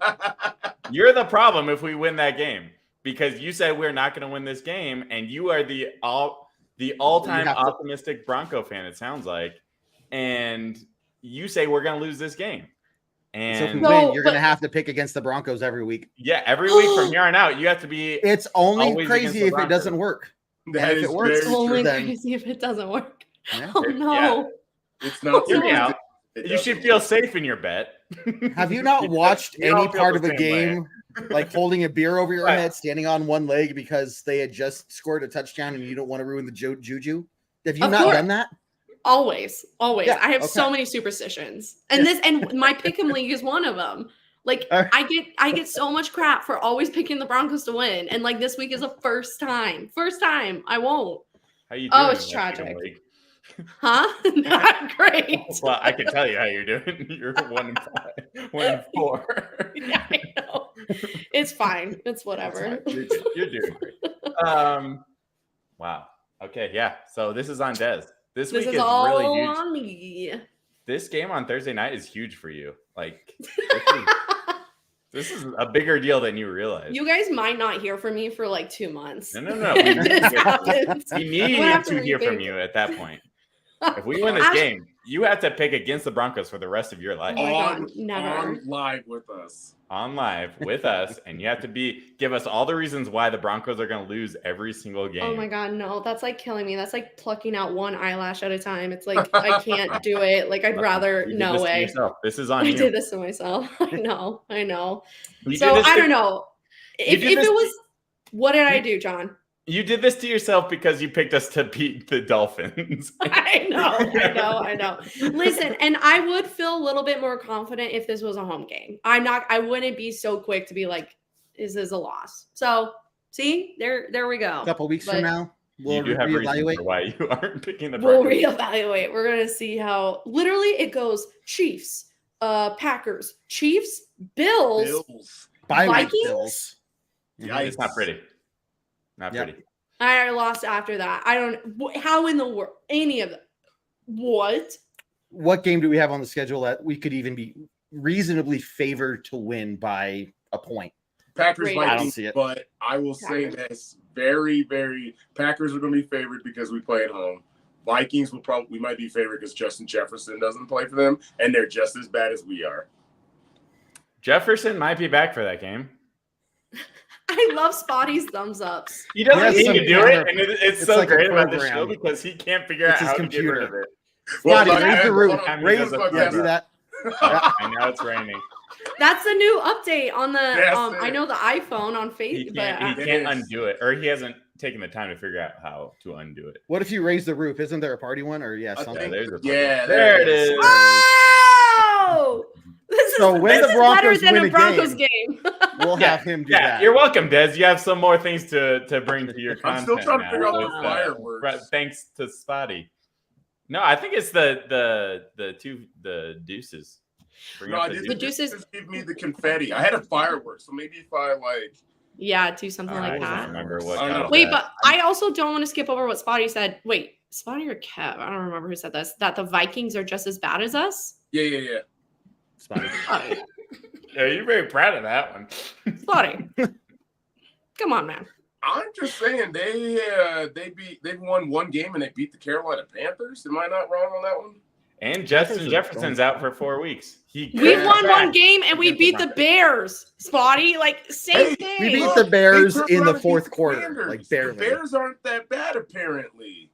Speaker 3: You're the problem if we win that game, because you said we're not going to win this game, and you are the all-time optimistic Bronco fan, it sounds like, and you say we're going to lose this game. And
Speaker 1: so if we win, you're going to have to pick against the Broncos every week.
Speaker 3: Yeah, every week from here on out, you have to be.
Speaker 1: It's only crazy if it doesn't work.
Speaker 4: That
Speaker 2: if it works, it's only crazy if it doesn't work.
Speaker 1: Yeah.
Speaker 2: Oh no!
Speaker 4: Yeah. It's not.
Speaker 3: You should feel safe in your bet.
Speaker 1: Have you not watched any part of a game like holding a beer over your head, standing on one leg because they had just scored a touchdown and you don't want to ruin the juju? Have you not done that?
Speaker 2: Always. Yeah, I have so many superstitions, and my pick'em league is one of them. Like I get so much crap for always picking the Broncos to win, and like this week is the first time I won't.
Speaker 3: How you doing?
Speaker 2: Oh, it's tragic. Huh? Not great.
Speaker 3: Well, I can tell you how you're doing. You're 1-5, 1-4.
Speaker 2: Yeah, I know. It's fine. It's whatever.
Speaker 3: You're doing great. Wow. Okay. Yeah. So this is on Des. This week is all really huge.
Speaker 2: On me.
Speaker 3: This game on Thursday night is huge for you. Like this is a bigger deal than you realize.
Speaker 2: You guys might not hear from me for like 2 months.
Speaker 3: No. We need to hear from you at that point. If we win this game, You have to pick against the Broncos for the rest of your life.
Speaker 2: Oh my God, never.
Speaker 4: On live with us.
Speaker 3: On live with us, and you have to give us all the reasons why the Broncos are going to lose every single game.
Speaker 2: Oh my God, no, that's like killing me. That's like plucking out one eyelash at a time. It's like I can't do it. Like I'd rather no way.
Speaker 3: This is on you.
Speaker 2: I did this to myself. I know.
Speaker 3: You
Speaker 2: So I don't know. If it was, what did I do, John?
Speaker 3: You did this to yourself because you picked us to beat the Dolphins.
Speaker 2: I know. Listen, and I would feel a little bit more confident if this was a home game. I wouldn't be so quick to be like, is this a loss? So see, there we go.
Speaker 1: A couple weeks from now, we'll
Speaker 3: you do have reasons for why you aren't picking the Broncos.
Speaker 2: We'll reevaluate. We're gonna see how literally it goes. Chiefs, Packers, Chiefs, Bills. Vikings.
Speaker 1: Bills.
Speaker 3: It's not pretty. Not pretty.
Speaker 2: I lost after that. I don't. How in the world? Any of them?
Speaker 1: What game do we have on the schedule that we could even be reasonably favored to win by a point?
Speaker 4: Packers
Speaker 2: Great.
Speaker 4: might
Speaker 1: I don't
Speaker 4: be,
Speaker 1: see it.
Speaker 4: but I will say this very, very Packers are going to be favored because we play at home. Vikings we might be favored because Justin Jefferson doesn't play for them, and they're just as bad as we are.
Speaker 3: Jefferson might be back for that game.
Speaker 2: I love Spotty's thumbs ups.
Speaker 3: He doesn't need
Speaker 1: some
Speaker 3: to do
Speaker 1: kind
Speaker 3: it,
Speaker 1: of-
Speaker 3: and it's
Speaker 1: it's
Speaker 3: so
Speaker 1: like a
Speaker 3: great about this
Speaker 1: program.
Speaker 3: show because he can't figure out
Speaker 1: It's his
Speaker 3: how to get rid of
Speaker 1: computer.
Speaker 3: it.
Speaker 1: Scotty,
Speaker 4: Well,
Speaker 1: raise the roof.
Speaker 4: hold on.
Speaker 1: Raise
Speaker 3: Does a
Speaker 1: yeah, do
Speaker 3: camera.
Speaker 1: that.
Speaker 3: I know it's raining.
Speaker 2: That's a new update on the.
Speaker 4: Yes,
Speaker 2: I know the iPhone on
Speaker 3: He
Speaker 2: Facebook,
Speaker 3: can't,
Speaker 2: but
Speaker 3: he can't undo it, or he hasn't taken the time to figure out how to undo it.
Speaker 1: What if you raise the roof? Isn't there a party one or
Speaker 4: I
Speaker 1: something?
Speaker 4: think-
Speaker 3: there's a
Speaker 4: yeah,
Speaker 3: there it is.
Speaker 2: oh, this is
Speaker 1: So when the
Speaker 2: better
Speaker 1: Broncos
Speaker 2: than
Speaker 1: win
Speaker 2: a
Speaker 1: a
Speaker 2: Broncos
Speaker 1: game,
Speaker 2: game.
Speaker 1: We'll have him do
Speaker 3: Yeah,
Speaker 1: that.
Speaker 3: you're welcome, Des. You have some more things to bring to your content.
Speaker 4: I'm still trying to
Speaker 3: now
Speaker 4: figure out
Speaker 3: with,
Speaker 4: the fireworks.
Speaker 3: Thanks to Spotty. No, I think it's the deuces. Bring
Speaker 4: No,
Speaker 3: up
Speaker 4: I
Speaker 3: the
Speaker 4: didn't.
Speaker 2: The
Speaker 3: deuces.
Speaker 2: deuces-
Speaker 4: Just give me the confetti. I had a firework, so maybe if I
Speaker 2: Yeah, do something
Speaker 3: I
Speaker 2: like
Speaker 3: don't
Speaker 2: that.
Speaker 3: remember what.
Speaker 4: I don't know.
Speaker 3: kind
Speaker 2: Wait,
Speaker 3: of
Speaker 2: but I also don't want to skip over what Spotty said. Wait, Spotty or Kev? I don't remember who said this. That the Vikings are just as bad as us.
Speaker 4: yeah.
Speaker 1: Spotty.
Speaker 2: Spotty.
Speaker 3: Yeah, you're very proud of that one.
Speaker 2: Spotty. Come on, man.
Speaker 4: I'm just saying they won one game and they beat the Carolina Panthers. Am I not wrong on that one?
Speaker 3: And Justin Jefferson's out for 4 weeks.
Speaker 2: We
Speaker 3: could
Speaker 2: won
Speaker 3: come back.
Speaker 2: one game and we
Speaker 3: against
Speaker 2: beat the
Speaker 3: Broncos.
Speaker 2: Bears. Spotty, like same
Speaker 4: Hey,
Speaker 2: thing.
Speaker 1: We beat
Speaker 4: Look,
Speaker 1: the Bears
Speaker 4: they turned
Speaker 1: in
Speaker 4: around
Speaker 1: the
Speaker 4: and beat
Speaker 1: fourth
Speaker 4: the
Speaker 1: quarter,
Speaker 4: Commanders.
Speaker 1: like barely.
Speaker 4: The Bears aren't that bad, apparently.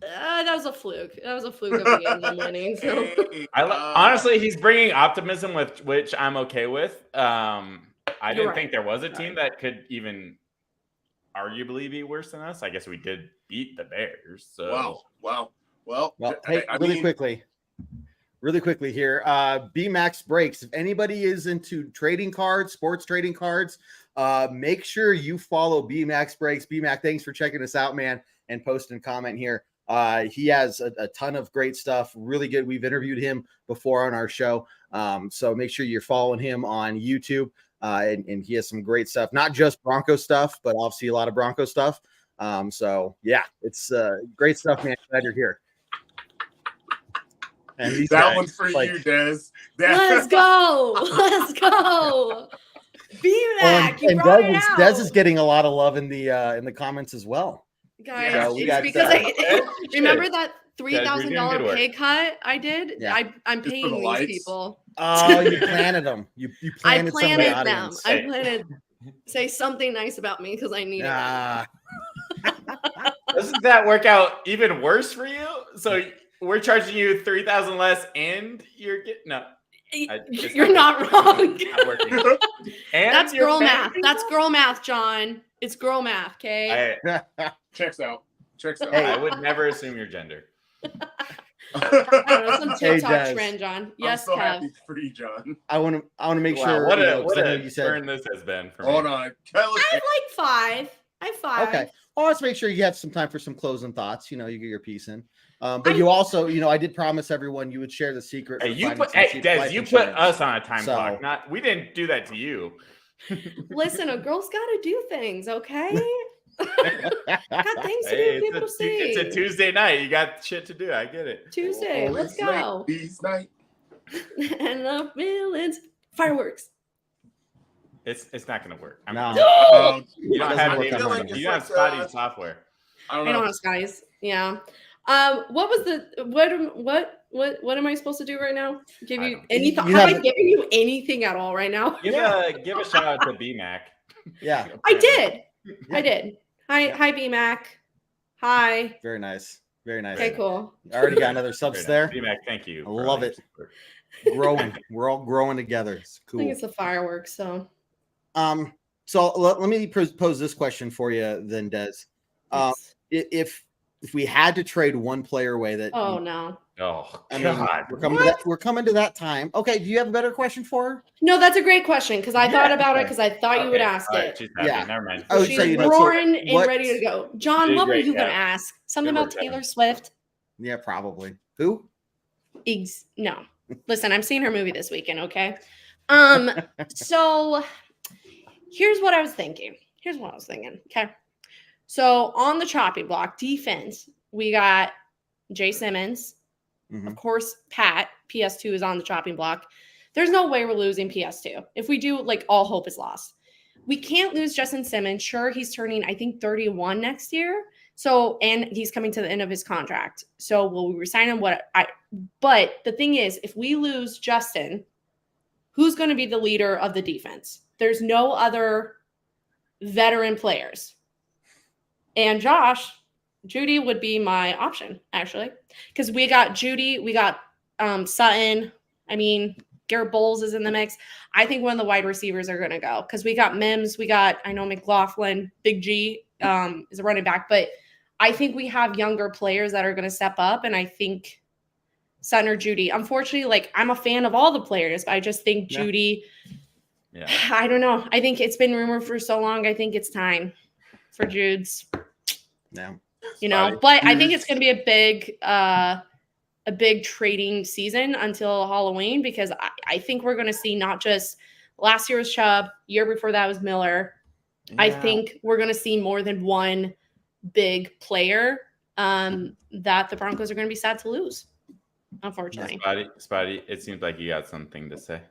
Speaker 2: That was a fluke. That was a fluke of a game them winning. So.
Speaker 4: Hey,
Speaker 3: Honestly, he's bringing optimism, with which I'm okay with. I didn't
Speaker 2: right.
Speaker 3: think there was a team that could even arguably be worse than us. I guess we did beat the Bears. So
Speaker 4: wow. Well,
Speaker 1: Hey,
Speaker 4: I
Speaker 1: really
Speaker 4: mean,
Speaker 1: quickly here. BMax Breaks. If anybody is into trading cards, sports trading cards, make sure you follow BMax Breaks. BMac, thanks for checking us out, man, and post and comment here. He has a ton of great stuff. Really good. We've interviewed him before on our show. So make sure you're following him on YouTube. And he has some great stuff, not just Bronco stuff, but obviously a lot of Bronco stuff. So yeah, it's great stuff, man. Glad you're here. And these
Speaker 4: that
Speaker 1: guys,
Speaker 4: one's for
Speaker 1: like,
Speaker 4: you, Des.
Speaker 2: Let's go. Let's go. BMac, you brought it out.
Speaker 1: Des is getting a lot of love in the comments as well.
Speaker 2: Guys,
Speaker 4: Yeah,
Speaker 1: we
Speaker 2: it's
Speaker 1: got
Speaker 2: because
Speaker 1: that.
Speaker 2: remember that
Speaker 3: doing good
Speaker 2: $3,000
Speaker 3: work.
Speaker 2: pay cut I did?
Speaker 1: Yeah.
Speaker 2: I'm
Speaker 4: Just for
Speaker 2: paying
Speaker 4: the
Speaker 2: these
Speaker 4: lights?
Speaker 2: people.
Speaker 1: Oh, you planted them. You
Speaker 2: I
Speaker 1: planted some of the
Speaker 2: planted them.
Speaker 1: audience.
Speaker 2: I planted. Say something nice about me because I need it.
Speaker 1: Ah,
Speaker 3: doesn't that work out even worse for you? So we're charging you $3,000 less, and you're getting it's
Speaker 2: You're not wrong.
Speaker 3: not working. And
Speaker 2: That's
Speaker 3: you're
Speaker 2: girl
Speaker 3: paying
Speaker 2: math. That's girl math, John. It's girl math, okay?
Speaker 4: Checks out.
Speaker 1: Hey.
Speaker 3: I would never assume your gender.
Speaker 2: I don't know, some
Speaker 1: Hey,
Speaker 2: TikTok
Speaker 1: Des.
Speaker 2: trend, John.
Speaker 4: I'm
Speaker 2: Yes,
Speaker 4: so
Speaker 2: Kev.
Speaker 4: happy for you, John.
Speaker 1: I want to make
Speaker 3: Wow,
Speaker 1: sure.
Speaker 3: what
Speaker 1: you
Speaker 3: a
Speaker 1: know, 'cause
Speaker 3: what
Speaker 1: I know
Speaker 3: a
Speaker 1: you said.
Speaker 3: turn this has been for
Speaker 4: Hold
Speaker 3: me.
Speaker 4: on. Tell us.
Speaker 2: I have like five. I have five.
Speaker 1: Okay. Well, let's make sure you have some time for some closing thoughts. You get your piece in. But you also, I did promise everyone you would share the secret.
Speaker 3: Hey,
Speaker 1: for
Speaker 3: you
Speaker 1: finding
Speaker 3: put
Speaker 1: some cheap
Speaker 3: Des,
Speaker 1: life
Speaker 3: you put
Speaker 1: insurance.
Speaker 3: us on a time
Speaker 1: So-
Speaker 3: clock. We didn't do that to you.
Speaker 2: Listen, a girl's got to do things, okay? Got things to do,
Speaker 3: Hey,
Speaker 2: people to see.
Speaker 3: it's a Tuesday night. You got shit to do. I get it.
Speaker 2: Tuesday, let's go.
Speaker 4: Ladies' night.
Speaker 2: And the villains, fireworks.
Speaker 3: It's not gonna work.
Speaker 1: No.
Speaker 3: You don't
Speaker 1: It
Speaker 3: have
Speaker 1: doesn't work on
Speaker 3: any,
Speaker 1: mine.
Speaker 3: you don't have Spotty software.
Speaker 4: I don't
Speaker 2: I
Speaker 4: know.
Speaker 2: don't know, guys. Yeah. What was the what What am I supposed to do right now? Give
Speaker 3: I
Speaker 2: you
Speaker 3: don't-
Speaker 2: anything?
Speaker 1: You
Speaker 2: Have I
Speaker 1: haven't-
Speaker 2: given you anything at all right now?
Speaker 3: Give a shout out to BMAC.
Speaker 1: Yeah,
Speaker 2: I did.
Speaker 1: Yeah.
Speaker 2: I did. Hi, BMAC. Hi.
Speaker 1: very nice. Very nice.
Speaker 2: Okay, cool.
Speaker 1: I already got another subs there.
Speaker 3: BMAC, thank you.
Speaker 1: I
Speaker 3: for
Speaker 1: love
Speaker 3: all your
Speaker 1: it.
Speaker 3: support.
Speaker 1: Growing. We're all growing together. It's
Speaker 2: I think
Speaker 1: cool.
Speaker 2: it's the fireworks. So
Speaker 1: So let me pose this question for you then, Des.
Speaker 2: it's-
Speaker 1: If we had to trade one player away that
Speaker 2: oh no.
Speaker 3: Oh,
Speaker 1: I mean,
Speaker 3: God.
Speaker 1: we're coming to that time. Okay, do you have a better question for her?
Speaker 2: No, that's a great question because I thought about it
Speaker 1: okay.
Speaker 2: because I thought you would
Speaker 3: Okay,
Speaker 2: ask
Speaker 3: all right,
Speaker 2: it.
Speaker 3: she's happy.
Speaker 1: Yeah.
Speaker 3: Never mind.
Speaker 1: I would
Speaker 2: She's
Speaker 1: say, so
Speaker 2: roaring and
Speaker 1: what-
Speaker 2: ready to go. John,
Speaker 3: Did
Speaker 2: what were
Speaker 3: great,
Speaker 2: you gonna
Speaker 3: Kev.
Speaker 2: ask? Something
Speaker 3: Good
Speaker 2: about
Speaker 3: work, Kevin.
Speaker 2: Taylor Swift?
Speaker 1: Yeah, probably. Who?
Speaker 2: No. Listen, I'm seeing her movie this weekend, okay? So here's what I was thinking. Okay. So on the chopping block, defense, we got Jay Simmons.
Speaker 1: Mhm.
Speaker 2: Of course, Pat, PS2 is on the chopping block. There's no way we're losing PS2. If we do, like, all hope is lost. We can't lose Justin Simmons. Sure, he's turning, I think, 31 next year. So, and he's coming to the end of his contract. So will we resign him? But the thing is, if we lose Justin, who's going to be the leader of the defense? There's no other veteran players. And Judy would be my option, actually. Because we got Judy, we got Sutton. I mean, Garrett Bowles is in the mix. I think one of the wide receivers are going to go. Because we got Mims, I know McLaughlin, Big G is a running back. But I think we have younger players that are going to step up. And I think Sutton or Judy. Unfortunately, like, I'm a fan of all the players, but I just think Judy, I don't know. I think it's been rumored for so long. I think it's time for Jude's.
Speaker 1: Yeah.
Speaker 2: You know, but I think it's going to be a big trading season until Halloween because I think we're going to see not just last year was Chubb, year before that was Miller.
Speaker 3: Yeah.
Speaker 2: I think we're going to see more than one big player that the Broncos are going to be sad to lose, unfortunately.
Speaker 3: Spotty, it seems like you got something to say.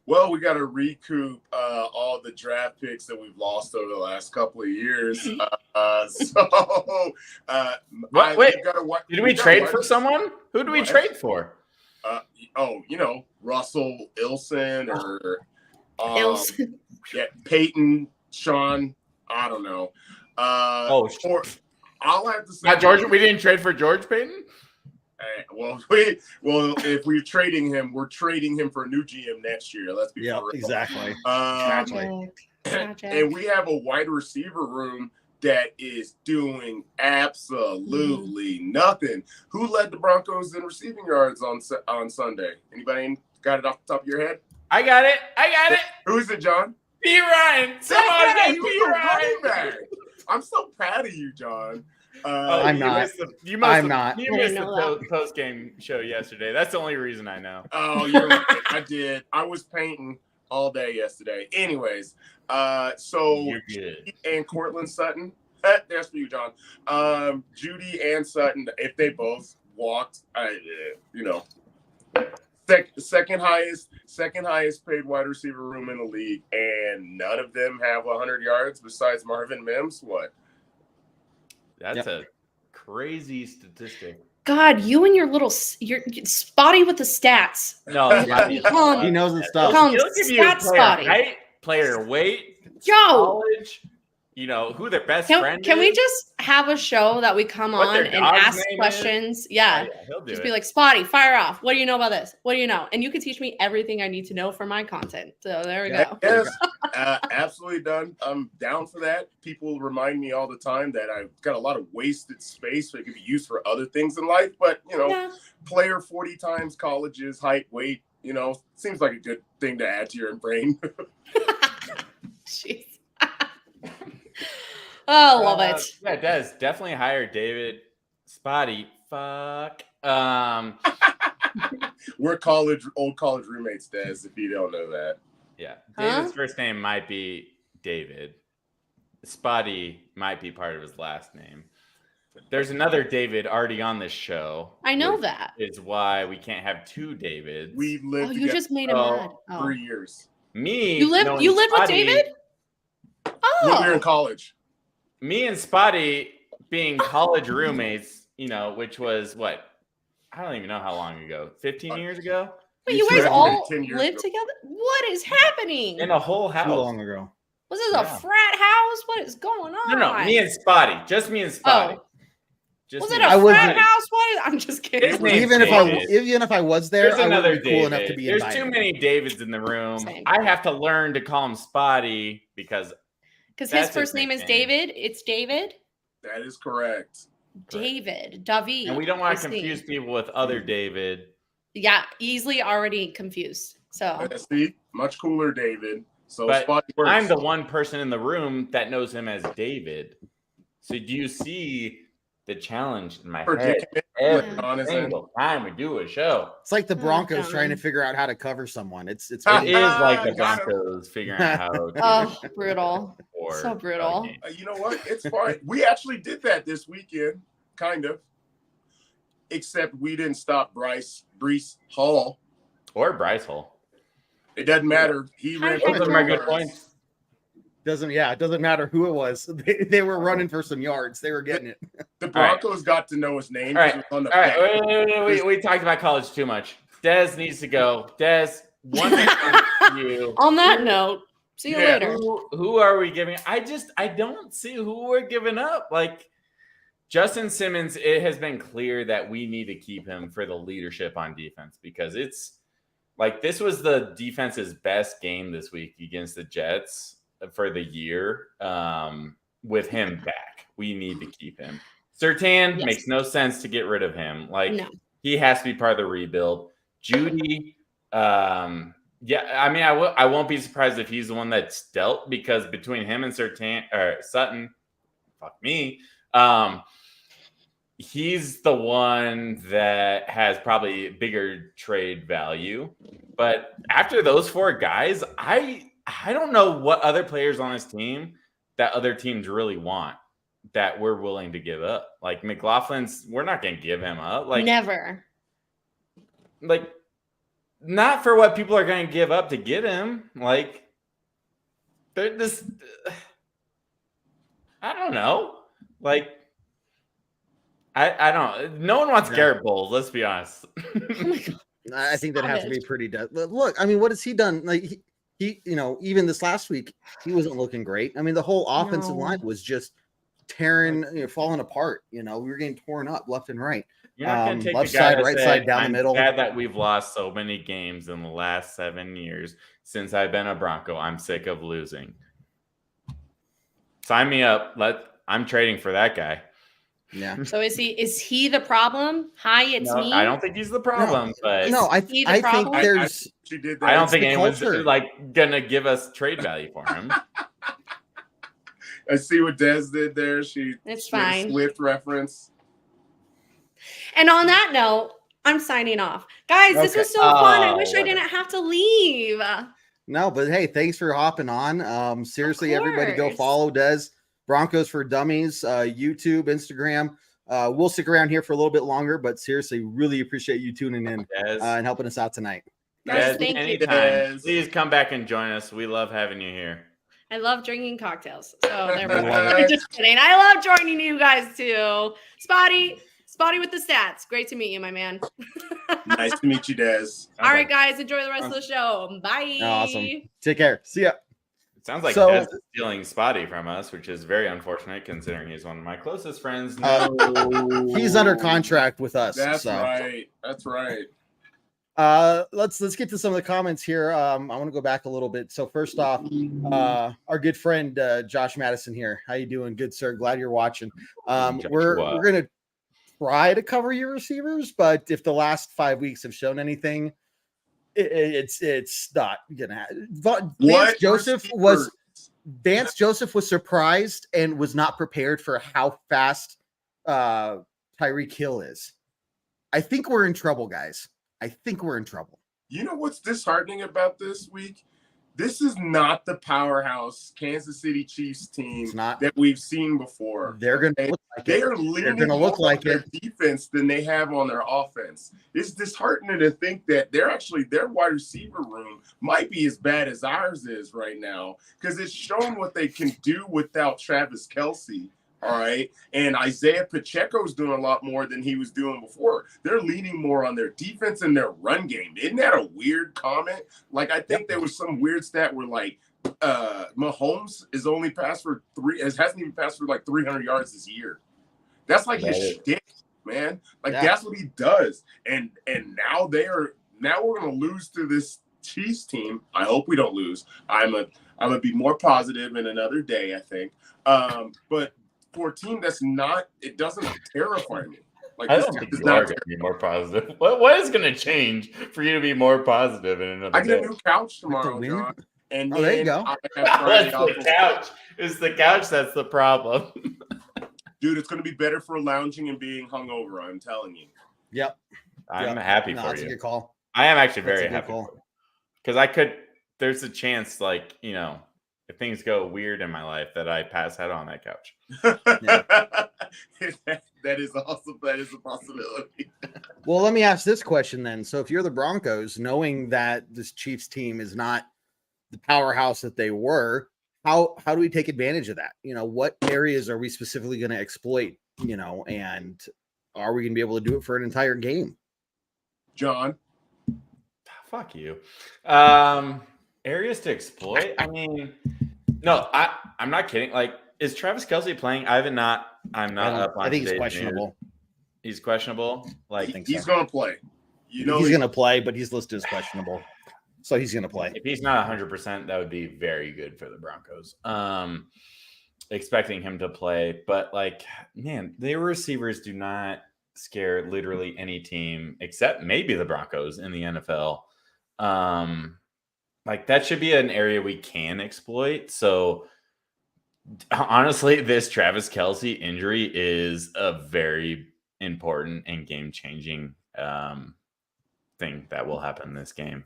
Speaker 4: Well, we got to recoup all the draft picks that we've lost over the last couple of years.
Speaker 3: Wait, did we trade for someone? Who do we trade for?
Speaker 4: Russell Ilson or
Speaker 2: Ilson.
Speaker 4: Peyton, Sean. I don't know. I'll have to say
Speaker 3: Not George. We didn't trade for George Payton.
Speaker 4: If we're trading him, we're trading him for a new GM next year. Let's be real.
Speaker 1: Exactly.
Speaker 2: Tragic.
Speaker 4: And we have a wide receiver room that is doing absolutely nothing. Who led the Broncos in receiving yards on Sunday? Anybody got it off the top of your head?
Speaker 3: I got it.
Speaker 4: Who's it, John?
Speaker 3: B. Ryan. Someone
Speaker 4: Hey,
Speaker 3: named
Speaker 4: who's
Speaker 3: B.
Speaker 4: the running
Speaker 3: Ryan.
Speaker 4: back? I'm so proud of you, John.
Speaker 1: I'm not.
Speaker 3: You
Speaker 1: not.
Speaker 3: You missed the post-game show yesterday. That's the only reason I know.
Speaker 4: Oh, you're right. I did. I was painting all day yesterday. Anyways, so
Speaker 3: You're good.
Speaker 4: and Cortland Sutton. That's for you, John. Judy and Sutton, if they both walked, second highest paid wide receiver room in the league, and none of them have 100 yards besides Marvin Mims. What?
Speaker 3: That's a crazy statistic.
Speaker 2: God, you and you're spotty with the stats.
Speaker 3: No,
Speaker 1: He knows his stuff.
Speaker 2: Call him
Speaker 3: He'll give you
Speaker 2: stat spotty.
Speaker 3: height, player weight,
Speaker 2: Yo,
Speaker 3: college. You know who their best friend
Speaker 2: can
Speaker 3: is.
Speaker 2: we just have a show that we come
Speaker 3: What
Speaker 2: on
Speaker 3: their
Speaker 2: and
Speaker 3: dog's
Speaker 2: ask
Speaker 3: name is?
Speaker 2: questions?
Speaker 3: Oh,
Speaker 2: Yeah.
Speaker 3: he'll do
Speaker 2: Just
Speaker 3: it.
Speaker 2: be like, Spotty, fire off. What do you know about this? What do you know? And you can teach me everything I need to know for my content. So there we go.
Speaker 4: Yes, absolutely done. I'm down for that. People remind me all the time that I've got a lot of wasted space that could be used for other things in life. But, player 40 times colleges, height, weight, seems like a good thing to add to your brain.
Speaker 2: Jeez. Oh, love it.
Speaker 3: Yeah, it does. Definitely hire David Spotty. Fuck.
Speaker 4: We're old college roommates, Des, if you don't know that.
Speaker 3: Yeah.
Speaker 2: Huh?
Speaker 3: David's first name might be David. Spotty might be part of his last name. There's another David already on this show.
Speaker 2: I know
Speaker 3: which
Speaker 2: that.
Speaker 3: is why we can't have two Davids.
Speaker 4: We lived
Speaker 2: You
Speaker 4: together
Speaker 2: just made him mad. Oh.
Speaker 4: 3 years.
Speaker 3: Me.
Speaker 2: You lived
Speaker 3: knowing
Speaker 2: with
Speaker 3: Spotty-
Speaker 2: David?
Speaker 4: When we were in
Speaker 2: Oh.
Speaker 4: college.
Speaker 3: Me and Spotty being college roommates, which was what, I don't even know how long ago. 15 years ago?
Speaker 2: Wait, you guys all
Speaker 4: 10 years
Speaker 2: live
Speaker 4: ago.
Speaker 2: together? What is happening?
Speaker 3: In a whole house.
Speaker 1: Too long ago.
Speaker 2: Was this a frat house? What is going on?
Speaker 3: No, me and Spotty. Just me and Spotty.
Speaker 2: Oh.
Speaker 3: Just
Speaker 2: Was
Speaker 3: me
Speaker 2: it
Speaker 3: and
Speaker 2: a
Speaker 3: Spotty.
Speaker 2: frat house? What is, I'm just kidding.
Speaker 3: His name's
Speaker 1: Even
Speaker 3: David.
Speaker 1: if I was there,
Speaker 3: There's
Speaker 1: I
Speaker 3: another
Speaker 1: wouldn't be cool enough
Speaker 3: David.
Speaker 1: to be
Speaker 3: There's
Speaker 1: invited.
Speaker 3: too many Davids in the room.
Speaker 2: Same.
Speaker 3: I have to learn to call him Spotty because
Speaker 2: His
Speaker 3: that's
Speaker 2: first name is David. It's David.
Speaker 4: That is correct.
Speaker 2: David. David.
Speaker 3: and we don't want to
Speaker 2: Christine.
Speaker 3: confuse people with other David.
Speaker 2: Yeah, easily already confused. So
Speaker 4: See, much cooler, David. So
Speaker 3: But
Speaker 4: Spotty works.
Speaker 3: I'm the one person in the room that knows him as David. So do you see the challenge in my head
Speaker 4: predicament.
Speaker 3: every
Speaker 4: on his
Speaker 3: single time we do a show?
Speaker 1: It's like the Broncos
Speaker 2: God.
Speaker 1: trying to figure out how to cover someone. It's
Speaker 3: It
Speaker 1: really-
Speaker 3: is like the
Speaker 4: Got him.
Speaker 3: Broncos figuring out how to
Speaker 2: oh, brutal.
Speaker 3: or
Speaker 2: So brutal.
Speaker 4: You know what? It's fine. We actually did that this weekend, kind of. Except we didn't stop Breece Hall.
Speaker 3: or Bryce Hall.
Speaker 4: It doesn't matter. He
Speaker 2: Hi,
Speaker 4: ran
Speaker 2: Hector.
Speaker 3: Those are my good points.
Speaker 1: it doesn't matter who it was. They were running for some yards. They were getting it.
Speaker 4: The Broncos got to know his name.
Speaker 3: All
Speaker 4: He
Speaker 3: right,
Speaker 4: was on the
Speaker 3: all right.
Speaker 4: back.
Speaker 3: We talked about college too much. Dez needs to go. Dez, one thing for you.
Speaker 2: On that note, see you
Speaker 4: Yeah.
Speaker 2: later.
Speaker 3: Who are we giving? I don't see who we're giving up. Like Justin Simmons, it has been clear that we need to keep him for the leadership on defense because it's like this was the defense's best game this week against the Jets for the year. With him back, we need to keep him. Surtain
Speaker 2: Yes.
Speaker 3: makes no sense to get rid of him. Like
Speaker 2: No.
Speaker 3: he has to be part of the rebuild. Judy, yeah, I mean, I won't be surprised if he's the one that's dealt because between him and Sutton, fuck me, he's the one that has probably bigger trade value. But after those four guys, I don't know what other players on this team that other teams really want that we're willing to give up. Like McLaughlin's, we're not going to give him up. Like
Speaker 2: Never.
Speaker 3: like not for what people are going to give up to get him. Like they're just I don't know. Like I don't. No one wants Garrett Bowles. Let's be honest.
Speaker 1: I think that
Speaker 2: Stop
Speaker 1: has to
Speaker 2: it.
Speaker 1: be pretty dead. Look, I mean, what has he done? Like he, even this last week, he wasn't looking great. I mean, the whole offensive
Speaker 2: No.
Speaker 1: line was just tearing, falling apart. We were getting torn up left and right.
Speaker 3: You're not going to take
Speaker 1: left
Speaker 3: the guy
Speaker 1: side,
Speaker 3: that
Speaker 1: right
Speaker 3: said,
Speaker 1: side, down the
Speaker 3: I'm
Speaker 1: middle.
Speaker 3: sad that we've lost so many games in the last 7 years since I've been a Bronco. I'm sick of losing. Sign me up. I'm trading for that guy.
Speaker 1: Yeah.
Speaker 2: So is he the problem? Hi, it's
Speaker 3: No,
Speaker 2: me.
Speaker 3: I don't think he's the problem, but
Speaker 1: No, I
Speaker 2: He the
Speaker 1: think
Speaker 2: problem?
Speaker 1: there's.
Speaker 4: She did that.
Speaker 3: I don't
Speaker 1: It's
Speaker 3: think
Speaker 1: the
Speaker 3: anyone's
Speaker 1: culture.
Speaker 3: like gonna give us trade value for him.
Speaker 4: I see what Des did there.
Speaker 2: It's
Speaker 4: did a
Speaker 2: fine.
Speaker 4: Swift reference.
Speaker 2: And on that note, I'm signing off. Guys, this
Speaker 1: Okay.
Speaker 2: was so fun. I
Speaker 3: Oh,
Speaker 2: wish I
Speaker 3: whatever.
Speaker 2: didn't have to leave.
Speaker 1: No, but hey, thanks for hopping on. Seriously, everybody go
Speaker 2: course.
Speaker 1: follow Des Broncos for Dummies, YouTube, Instagram. We'll stick around here for a little bit longer, but seriously, really appreciate you tuning in
Speaker 3: Des,
Speaker 1: and helping us out tonight.
Speaker 2: Guys,
Speaker 3: Des,
Speaker 2: thank you.
Speaker 3: anytime.
Speaker 4: Des.
Speaker 3: Please come back and join us. We love having you here.
Speaker 2: I love drinking cocktails. So there we
Speaker 1: I
Speaker 2: go.
Speaker 1: love
Speaker 2: I'm just kidding. I love joining you guys too. Spotty with the stats. Great to meet you, my man.
Speaker 4: Nice to meet you, Des.
Speaker 2: All right, guys, enjoy the rest of the show. Bye.
Speaker 1: Awesome. Take care. See ya.
Speaker 3: It sounds like
Speaker 1: So-
Speaker 3: Des is stealing Spotty from us, which is very unfortunate considering he's one of my closest friends.
Speaker 1: He's under contract with us.
Speaker 4: That's
Speaker 1: so.
Speaker 4: right. That's right.
Speaker 1: Let's get to some of the comments here. I want to go back a little bit. So first off, our good friend Josh Madison here. How you doing? Good, sir. Glad you're watching. We're gonna try to cover your receivers, but if the last 5 weeks have shown anything, it's not gonna happen. Vance Joseph was surprised and was not prepared for how fast Tyreek Hill is. I think we're in trouble, guys. I think we're in trouble.
Speaker 4: You know what's disheartening about this week? This is not the powerhouse Kansas City Chiefs team
Speaker 1: It's not.
Speaker 4: that we've seen before.
Speaker 1: They're gonna look like
Speaker 4: They
Speaker 1: it.
Speaker 4: are leaning
Speaker 1: gonna look
Speaker 4: more on
Speaker 1: like
Speaker 4: their defense than they have on their offense. It's disheartening to think that their wide receiver room might be as bad as ours is right now because it's shown what they can do without Travis Kelce. All right. And Isaiah Pacheco's doing a lot more than he was doing before. They're leaning more on their defense and their run game. Isn't that a weird comment? Like, I think there was some weird stat where, like, Mahomes is only passed for hasn't even passed for like 300 yards this year. That's like his shtick, man. Like, that's what he does. And now we're going to lose to this Chiefs team. I hope we don't lose. I'm gonna be more positive in another day, I think. But for a team that's not, it doesn't terrify me. Like,
Speaker 3: I don't think you are going to be more positive. What is going to change for you to be more positive in another
Speaker 4: I get
Speaker 3: day?
Speaker 4: a new couch tomorrow, John. And
Speaker 1: there you go.
Speaker 3: That's the couch. It's the couch that's the problem.
Speaker 4: Dude, it's going to be better for lounging and being hungover, I'm telling you.
Speaker 1: Yep.
Speaker 3: I'm happy for
Speaker 1: That's
Speaker 3: you.
Speaker 1: a good call.
Speaker 3: I am actually
Speaker 1: That's
Speaker 3: very happy because there's a chance, like, you know, if things go weird in my life, that I pass out on that couch.
Speaker 4: That is awesome. That is a possibility.
Speaker 1: Well, let me ask this question then. So if you're the Broncos, knowing that this Chiefs team is not the powerhouse that they were, how do we take advantage of that? You know, what areas are we specifically going to exploit, you know, and are we going to be able to do it for an entire game?
Speaker 4: John?
Speaker 3: Fuck you. Areas to exploit? I mean, no, I'm not kidding. Like, is Travis Kelce playing? I'm not up on.
Speaker 1: I think he's questionable.
Speaker 3: He's questionable. Like,
Speaker 4: he's going to play.
Speaker 1: You know, he's going to play, but he's listed as questionable, so he's going to play.
Speaker 3: If he's not 100%, that would be very good for the Broncos. Expecting him to play, but like, man, their receivers do not scare literally any team except maybe the Broncos in the NFL. Like, that should be an area we can exploit. So honestly, this Travis Kelce injury is a very important and game-changing thing that will happen in this game.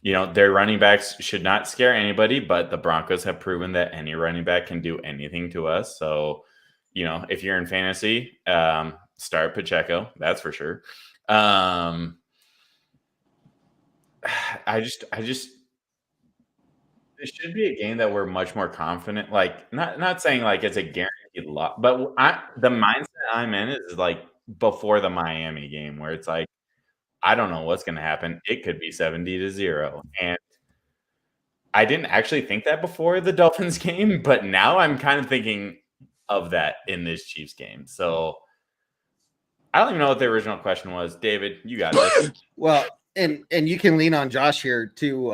Speaker 3: You know, their running backs should not scare anybody, but the Broncos have proven that any running back can do anything to us. So, you know, if you're in fantasy, start Pacheco, that's for sure. I just it should be a game that we're much more confident. Like, not saying like it's a guaranteed loss, but the mindset I'm in is like before the Miami game, where it's like, I don't know what's going to happen. It could be 70-0, and I didn't actually think that before the Dolphins game, but now I'm kind of thinking of that in this Chiefs game. So I don't even know what the original question was. David, you got this.
Speaker 1: Well, and you can lean on Josh here too,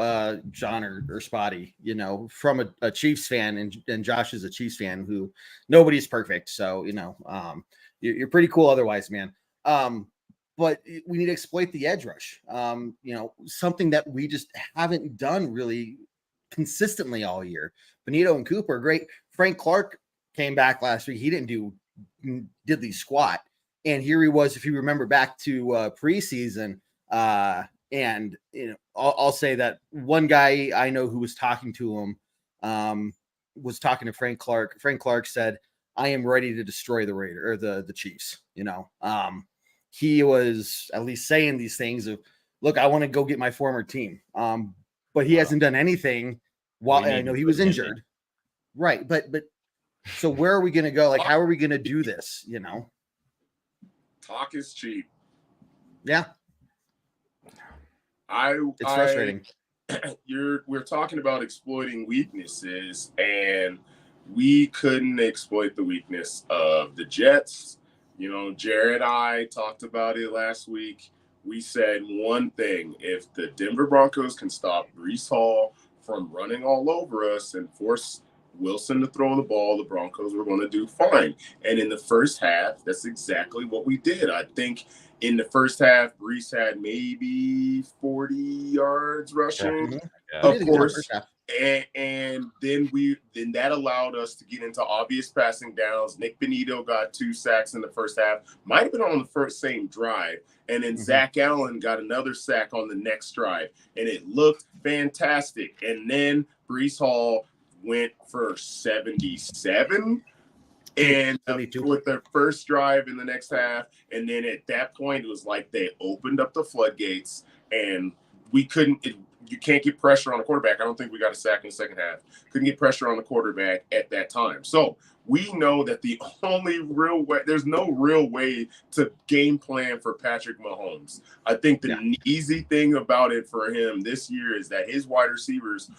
Speaker 1: John or Spotty, you know, from a Chiefs fan, and Josh is a Chiefs fan who nobody's perfect. So, you know, you're pretty cool otherwise, man. But we need to exploit the edge rush. You know, something that we just haven't done really consistently all year. Benito and Cooper, great. Frank Clark came back last week. He didn't do diddly squat. And here he was, if you remember back to preseason, and, you know, I'll say that one guy I know who was talking to him was talking to Frank Clark. Frank Clark said, I am ready to destroy the Raider or the Chiefs. You know, he was at least saying these things of, look, I want to go get my former team. But he hasn't done anything while I know he was injured. Right. But so where are we going to go? Like, how are we going to do this? You know,
Speaker 4: talk is cheap.
Speaker 1: Yeah. It's frustrating.
Speaker 4: We're talking about exploiting weaknesses, and we couldn't exploit the weakness of the Jets. You know, Jared and I talked about it last week. We said one thing: if the Denver Broncos can stop Breece Hall from running all over us and force Wilson to throw the ball, the Broncos were going to do fine. And in the first half, that's exactly what we did. I think in the first half, Breece had maybe 40 yards rushing, of course. And then that allowed us to get into obvious passing downs. Nick Benito got 2 sacks in the first half. Might have been on the same drive. And then Zach Allen got another sack on the next drive. And it looked fantastic. And then Breece Hall went for 77 and with their first drive in the next half. And then at that point, it was like they opened up the floodgates, and we couldn't you can't get pressure on the quarterback. I don't think we got a sack in the second half. Couldn't get pressure on the quarterback at that time. So we know that the only real way, there's no real way to game plan for Patrick Mahomes. I think the easy thing about it for him this year is that his wide receivers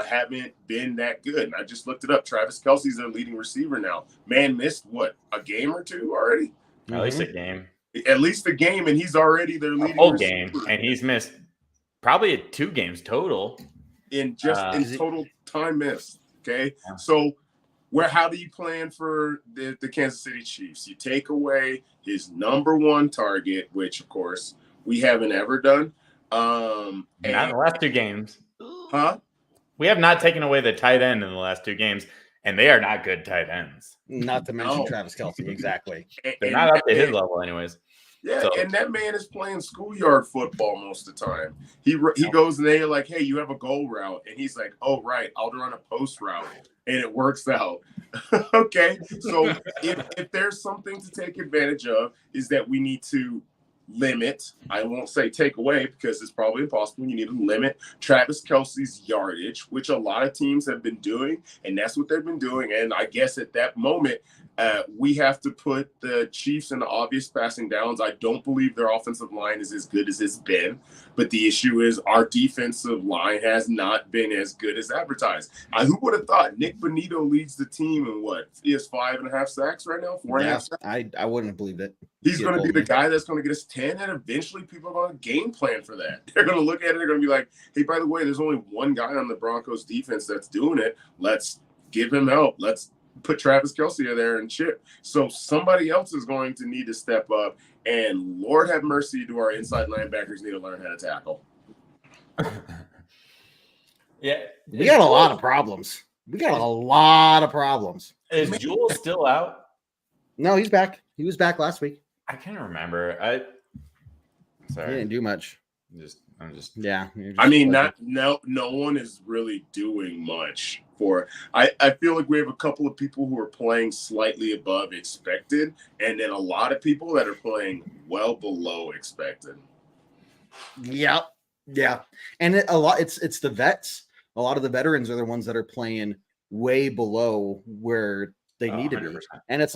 Speaker 4: haven't been that good. And I just looked it up. Travis Kelce's their leading receiver now. Man missed, what, a game or two already?
Speaker 3: At least a game.
Speaker 4: At least a game, and he's already their leading
Speaker 3: whole
Speaker 4: receiver.
Speaker 3: Game, and he's missed probably 2 games total.
Speaker 4: In total time missed, okay? Yeah. So how do you plan for the Kansas City Chiefs? You take away his number 1 target, which, of course, we haven't ever done.
Speaker 3: Not in the last 2 games.
Speaker 4: Huh?
Speaker 3: We have not taken away the tight end in the last 2 games, and they are not good tight ends.
Speaker 1: Not to mention Travis Kelce, exactly.
Speaker 3: They're not up to his level anyways.
Speaker 4: Yeah, so. And that man is playing schoolyard football most of the time. He goes and they're like, hey, you have a goal route. And he's like, oh, right, I'll run a post route. And it works out. Okay, so if there's something to take advantage of is that we need to limit, I won't say take away because it's probably impossible. You need to limit Travis Kelce's yardage, which a lot of teams have been doing, and that's what they've been doing. And I guess at that moment, we have to put the Chiefs in the obvious passing downs. I don't believe their offensive line is as good as it's been, but the issue is our defensive line has not been as good as advertised. Who would have thought Nick Bonito leads the team in what? He has 5.5 sacks right now, 4.5 sacks?
Speaker 1: I wouldn't believe it.
Speaker 4: He's going to be the guy that's going to get us 10, and eventually people are going to game plan for that. They're going to look at it, they're going to be like, hey, by the way, there's only one guy on the Broncos defense that's doing it. Let's give him help. Let's put Travis Kelce in there and chip. So somebody else is going to need to step up, and Lord have mercy, do our inside linebackers need to learn how to tackle.
Speaker 3: Yeah.
Speaker 1: We got a lot of problems.
Speaker 3: Is Jules still out?
Speaker 1: No, he's back. He was back last week.
Speaker 3: I can't remember. Sorry.
Speaker 1: He didn't do much.
Speaker 3: I'm just
Speaker 4: I mean, no one is really doing much for. I feel like we have a couple of people who are playing slightly above expected, and then a lot of people that are playing well below expected.
Speaker 1: Yeah. And it's the vets. A lot of the veterans are the ones that are playing way below where they need to be. 100%. And it's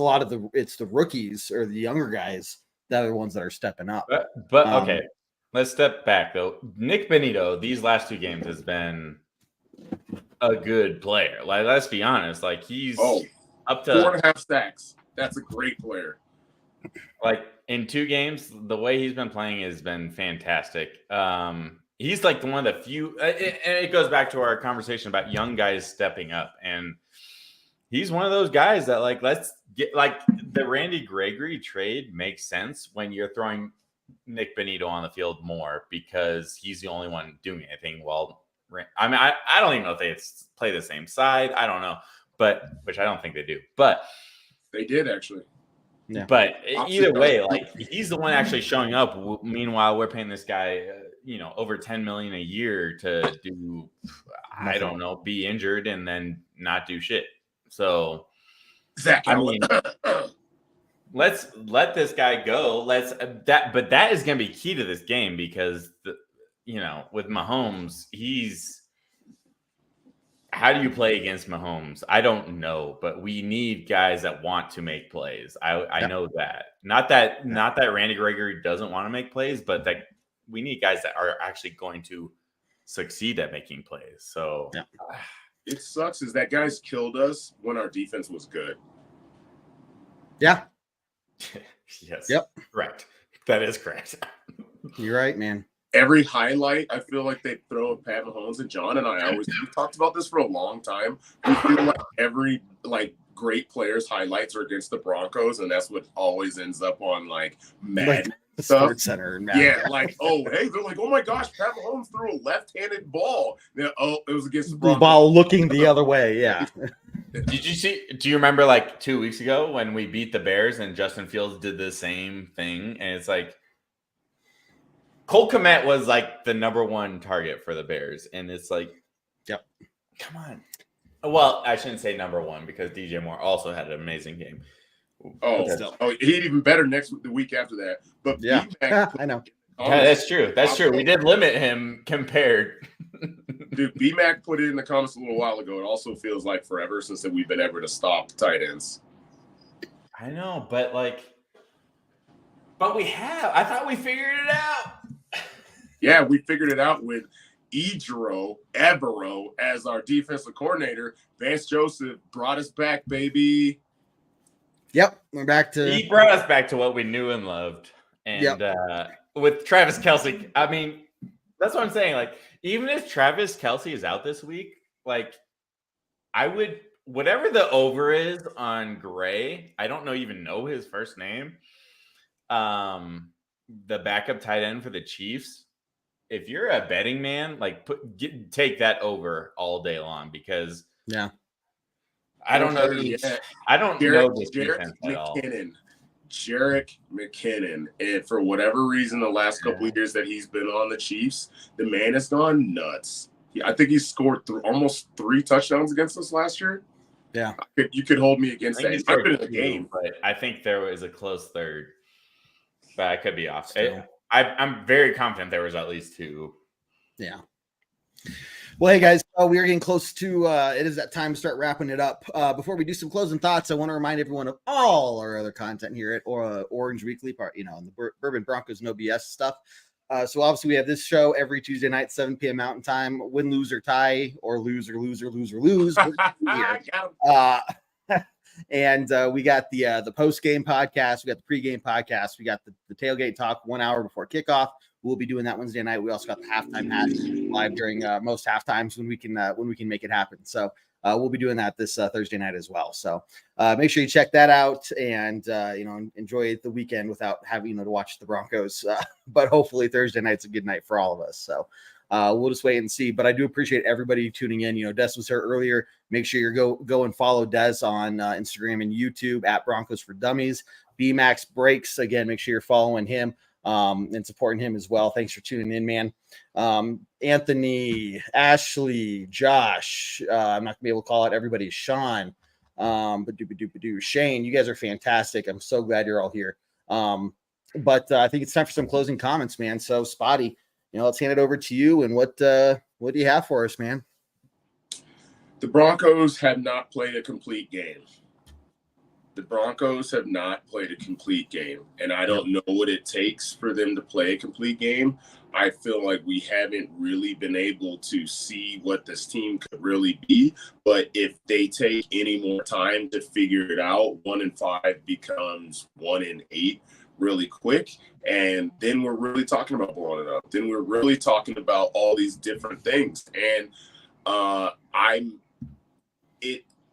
Speaker 1: the rookies or the younger guys that are the ones that are stepping up.
Speaker 3: But okay. Let's step back, though. Nick Bonito, these last 2 games, has been a good player. Like, let's be honest. Like, he's up to
Speaker 4: 4.5 sacks. That's a great player.
Speaker 3: Like, in 2 games, the way he's been playing has been fantastic. He's like one of the few, and it goes back to our conversation about young guys stepping up. And he's one of those guys that, like, let's get, like, the Randy Gregory trade makes sense when you're throwing Nick Bonito on the field more because he's the only one doing anything. Well, I mean, I don't even know if they play the same side. I don't know, but which I don't think they do. But
Speaker 4: they did actually.
Speaker 1: Yeah.
Speaker 3: But either way, like he's the one actually showing up. Meanwhile, we're paying this guy, over $10 million a year to do, I don't know, be injured and then not do shit. So,
Speaker 4: exactly.
Speaker 3: I mean. Let's let this guy go. But that is going to be key to this game because with Mahomes, how do you play against Mahomes? I don't know, but we need guys that want to make plays. I know that. Not that Randy Gregory doesn't want to make plays, but that we need guys that are actually going to succeed at making plays. So
Speaker 4: it sucks is that guys killed us when our defense was good.
Speaker 1: Yeah.
Speaker 3: Yes.
Speaker 1: Yep.
Speaker 3: Correct. That is correct.
Speaker 1: You're right, man.
Speaker 4: Every highlight, I feel like they throw at Pat Mahomes, and John and I we've talked about this for a long time. We feel like every great players' highlights are against the Broncos, and that's what always ends up on Madden stuff.
Speaker 1: Sports Center and Madden.
Speaker 4: Yeah, they're like, oh my gosh, Pat Mahomes threw a left-handed ball. Then, it was against the Broncos.
Speaker 1: Ball looking the other way. Yeah.
Speaker 3: Did you see? Do you remember 2 weeks ago when we beat the Bears and Justin Fields did the same thing? And it's like Cole Kmet was the number 1 target for the Bears, and it's like,
Speaker 1: yep,
Speaker 3: come on. Well, I shouldn't say number 1 because DJ Moore also had an amazing game.
Speaker 4: He had even better the week after that. But
Speaker 1: yeah, I know.
Speaker 3: Yeah, that's true. That's true. We did limit him compared.
Speaker 4: Dude, BMAC put it in the comments a little while ago. It also feels like forever since that we've been able to stop tight ends.
Speaker 3: I know, but we have. I thought we figured it out.
Speaker 4: Yeah, we figured it out with Evero as our defensive coordinator. Vance Joseph brought us back, baby.
Speaker 1: Yep, we're back to.
Speaker 3: He brought us back to what we knew and loved. And with Travis Kelce, I mean, that's what I'm saying. Like, even if Travis Kelce is out this week, like, I would, whatever the over is on Gray, I don't even know his first name. The backup tight end for the Chiefs. If you're a betting man, like take that over all day long because I don't know. I don't know this defense at all.
Speaker 4: Jerick McKinnon, and for whatever reason, the last couple of years that he's been on the Chiefs, the man has gone nuts. I think he scored almost 3 touchdowns against us last year.
Speaker 1: Yeah,
Speaker 4: you could hold me against that. He's been in the game,
Speaker 3: but I think there was a close third. But I could be off. I'm very confident there was at least 2.
Speaker 1: Yeah. Well, hey guys, we are getting close to it is that time to start wrapping it up. Before we do some closing thoughts, I want to remind everyone of all our other content here at Orange Weekly, on the Bourbon Broncos No BS stuff. So obviously we have this show every Tuesday night, 7 p.m. Mountain Time. Win, lose, or tie, or lose. And we got the post game podcast, we got the pregame podcast, we got the tailgate talk 1 hour before kickoff. We'll be doing that Wednesday night. We also got the halftime hat live during most half times when we can make it happen. So we'll be doing that this Thursday night as well. So make sure you check that out and enjoy the weekend without having to watch the Broncos. But hopefully Thursday night's a good night for all of us. So we'll just wait and see. But I do appreciate everybody tuning in. Des was here earlier. Make sure you go and follow Des on Instagram and YouTube at Broncos for Dummies. BMAX Breaks. Again, make sure you're following him and supporting him as well. Thanks for tuning in, man. Anthony, Ashley, Josh. I'm not gonna be able to call out everybody. Sean, Shane. You guys are fantastic. I'm so glad you're all here. But I think it's time for some closing comments, man. So, Spotty, let's hand it over to you. And what do you have for us, man?
Speaker 4: The Broncos have not played a complete game. The Broncos have not played a complete game, and I don't know what it takes for them to play a complete game. I feel like we haven't really been able to see what this team could really be, but if they take any more time to figure it out, 1-5 becomes 1-8 really quick, and then we're really talking about blowing it up. Then we're really talking about all these different things, and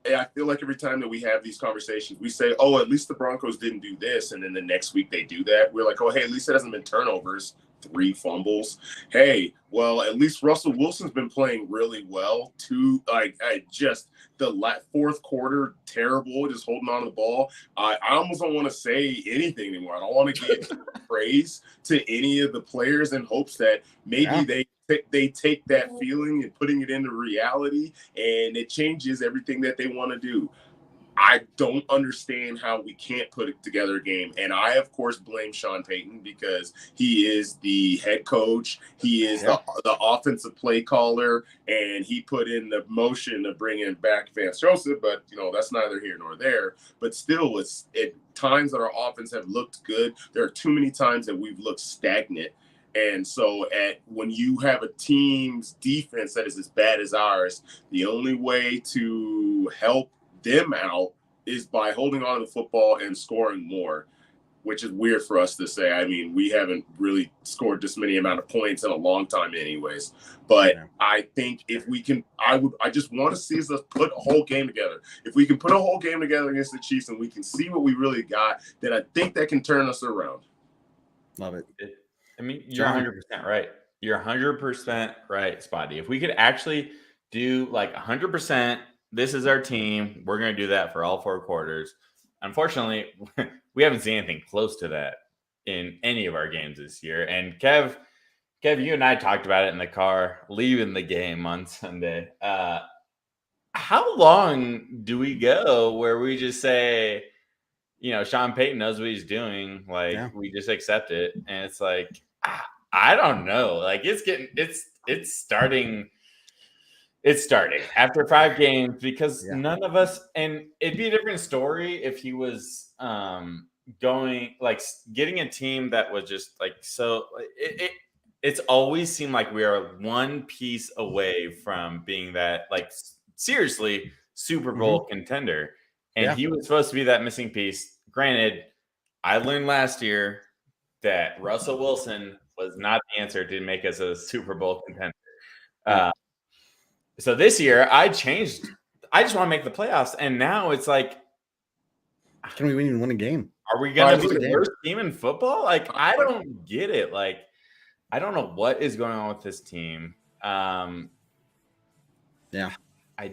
Speaker 4: I feel like every time that we have these conversations, we say, oh, at least the Broncos didn't do this. And then the next week they do that. We're like, oh, hey, at least it hasn't been turnovers, 3 fumbles. Hey, well, at least Russell Wilson's been playing really well too. Just the fourth quarter, terrible, just holding on to the ball. I almost don't want to say anything anymore. I don't want to give praise to any of the players in hopes that maybe they take that feeling and putting it into reality, and it changes everything that they want to do. I don't understand how we can't put it together a game. And I, of course, blame Sean Payton because he is the head coach. He is the offensive play caller, and he put in the motion of bringing back Vance Joseph. But, that's neither here nor there. But still, it's times that our offense have looked good. There are too many times that we've looked stagnant. And so when you have a team's defense that is as bad as ours, the only way to help them out is by holding on to the football and scoring more, which is weird for us to say. I mean, we haven't really scored this many amount of points in a long time anyways. But I think if we can, I just want to see us put a whole game together. If we can put a whole game together against the Chiefs and we can see what we really got, then I think that can turn us around.
Speaker 1: Love it.
Speaker 3: I mean, you're 100% right. You're 100% right, Spotty. If we could actually do 100%, this is our team. We're going to do that for all 4 quarters. Unfortunately, we haven't seen anything close to that in any of our games this year. And Kev, you and I talked about it in the car leaving the game on Sunday. How long do we go where we just say, Sean Payton knows what he's doing. We just accept it. And it's I don't know. It's starting It's starting after 5 games because none of us, and it'd be a different story if he was going like getting a team that was just like so. It's always seemed like we are one piece away from being that like seriously Super Bowl contender, and he was supposed to be that missing piece. Granted, I learned last year that Russell Wilson was not the answer to make us a Super Bowl contender. So this year I changed. I just want to make the playoffs. And now it's like,
Speaker 1: can we even win a game?
Speaker 3: Are we going to be the worst team in football? Like, I don't get it. Like, I don't know what is going on with this team. I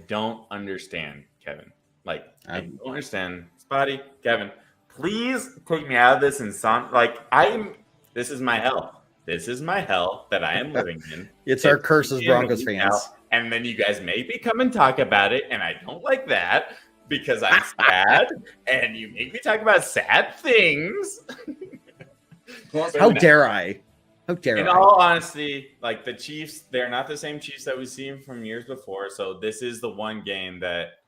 Speaker 3: don't understand, Kevin. Like, I don't understand. Spotty, Kevin, please take me out of this and this is my hell. This is my hell that I am living in.
Speaker 1: It's our curse as Broncos fans.
Speaker 3: And then you guys maybe come and talk about it, and I don't like that because I'm sad, and you make me talk about sad things.
Speaker 1: How dare I? How dare I?
Speaker 3: In all honesty, like the Chiefs, they're not the same Chiefs that we've seen from years before. So this is the one game that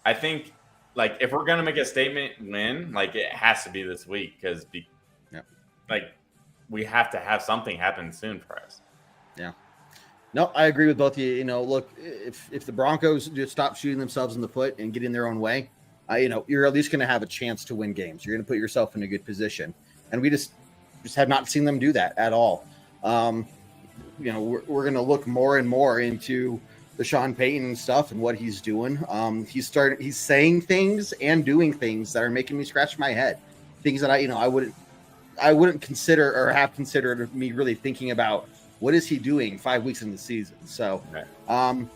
Speaker 3: I think, like, if we're gonna make a statement win, like it has to be this week because, like, we have to have something happen soon for us.
Speaker 1: Yeah. No, I agree with both of you. You know, look, if the Broncos just stop shooting themselves in the foot and get in their own way, you're at least going to have a chance to win games. You're going to put yourself in a good position, and we just have not seen them do that at all. We're going to look more and more into the Sean Payton stuff and what he's doing. He's saying things and doing things that are making me scratch my head. Things that I wouldn't consider or have considered me really thinking about. What is he doing 5 weeks into the season? So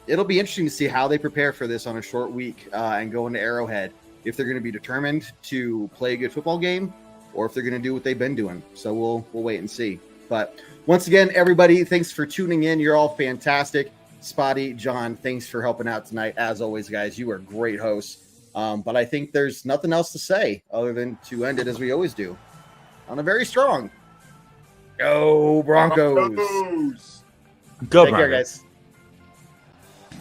Speaker 1: it'll be interesting to see how they prepare for this on a short week and go into Arrowhead, if they're going to be determined to play a good football game or if they're going to do what they've been doing. So we'll wait and see. But once again, everybody, thanks for tuning in. You're all fantastic. Spotty, John, thanks for helping out tonight. As always, guys, you are great hosts. But I think there's nothing else to say other than to end it as we always do on a very strong Go Broncos.
Speaker 3: Go
Speaker 1: Take care, guys.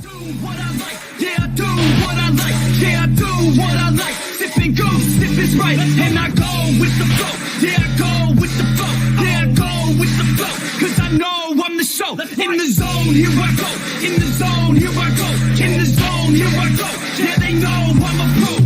Speaker 5: Do what I like, yeah, I do what I like, yeah, I do what I like. Sipping goose, if it's right, and I go with the flow, yeah, I go with the flow, yeah, I go with the flow, cause I know I'm the show. In the zone, here I go, in the zone, here I go, in the zone, here I go, yeah, they know I'm a pro.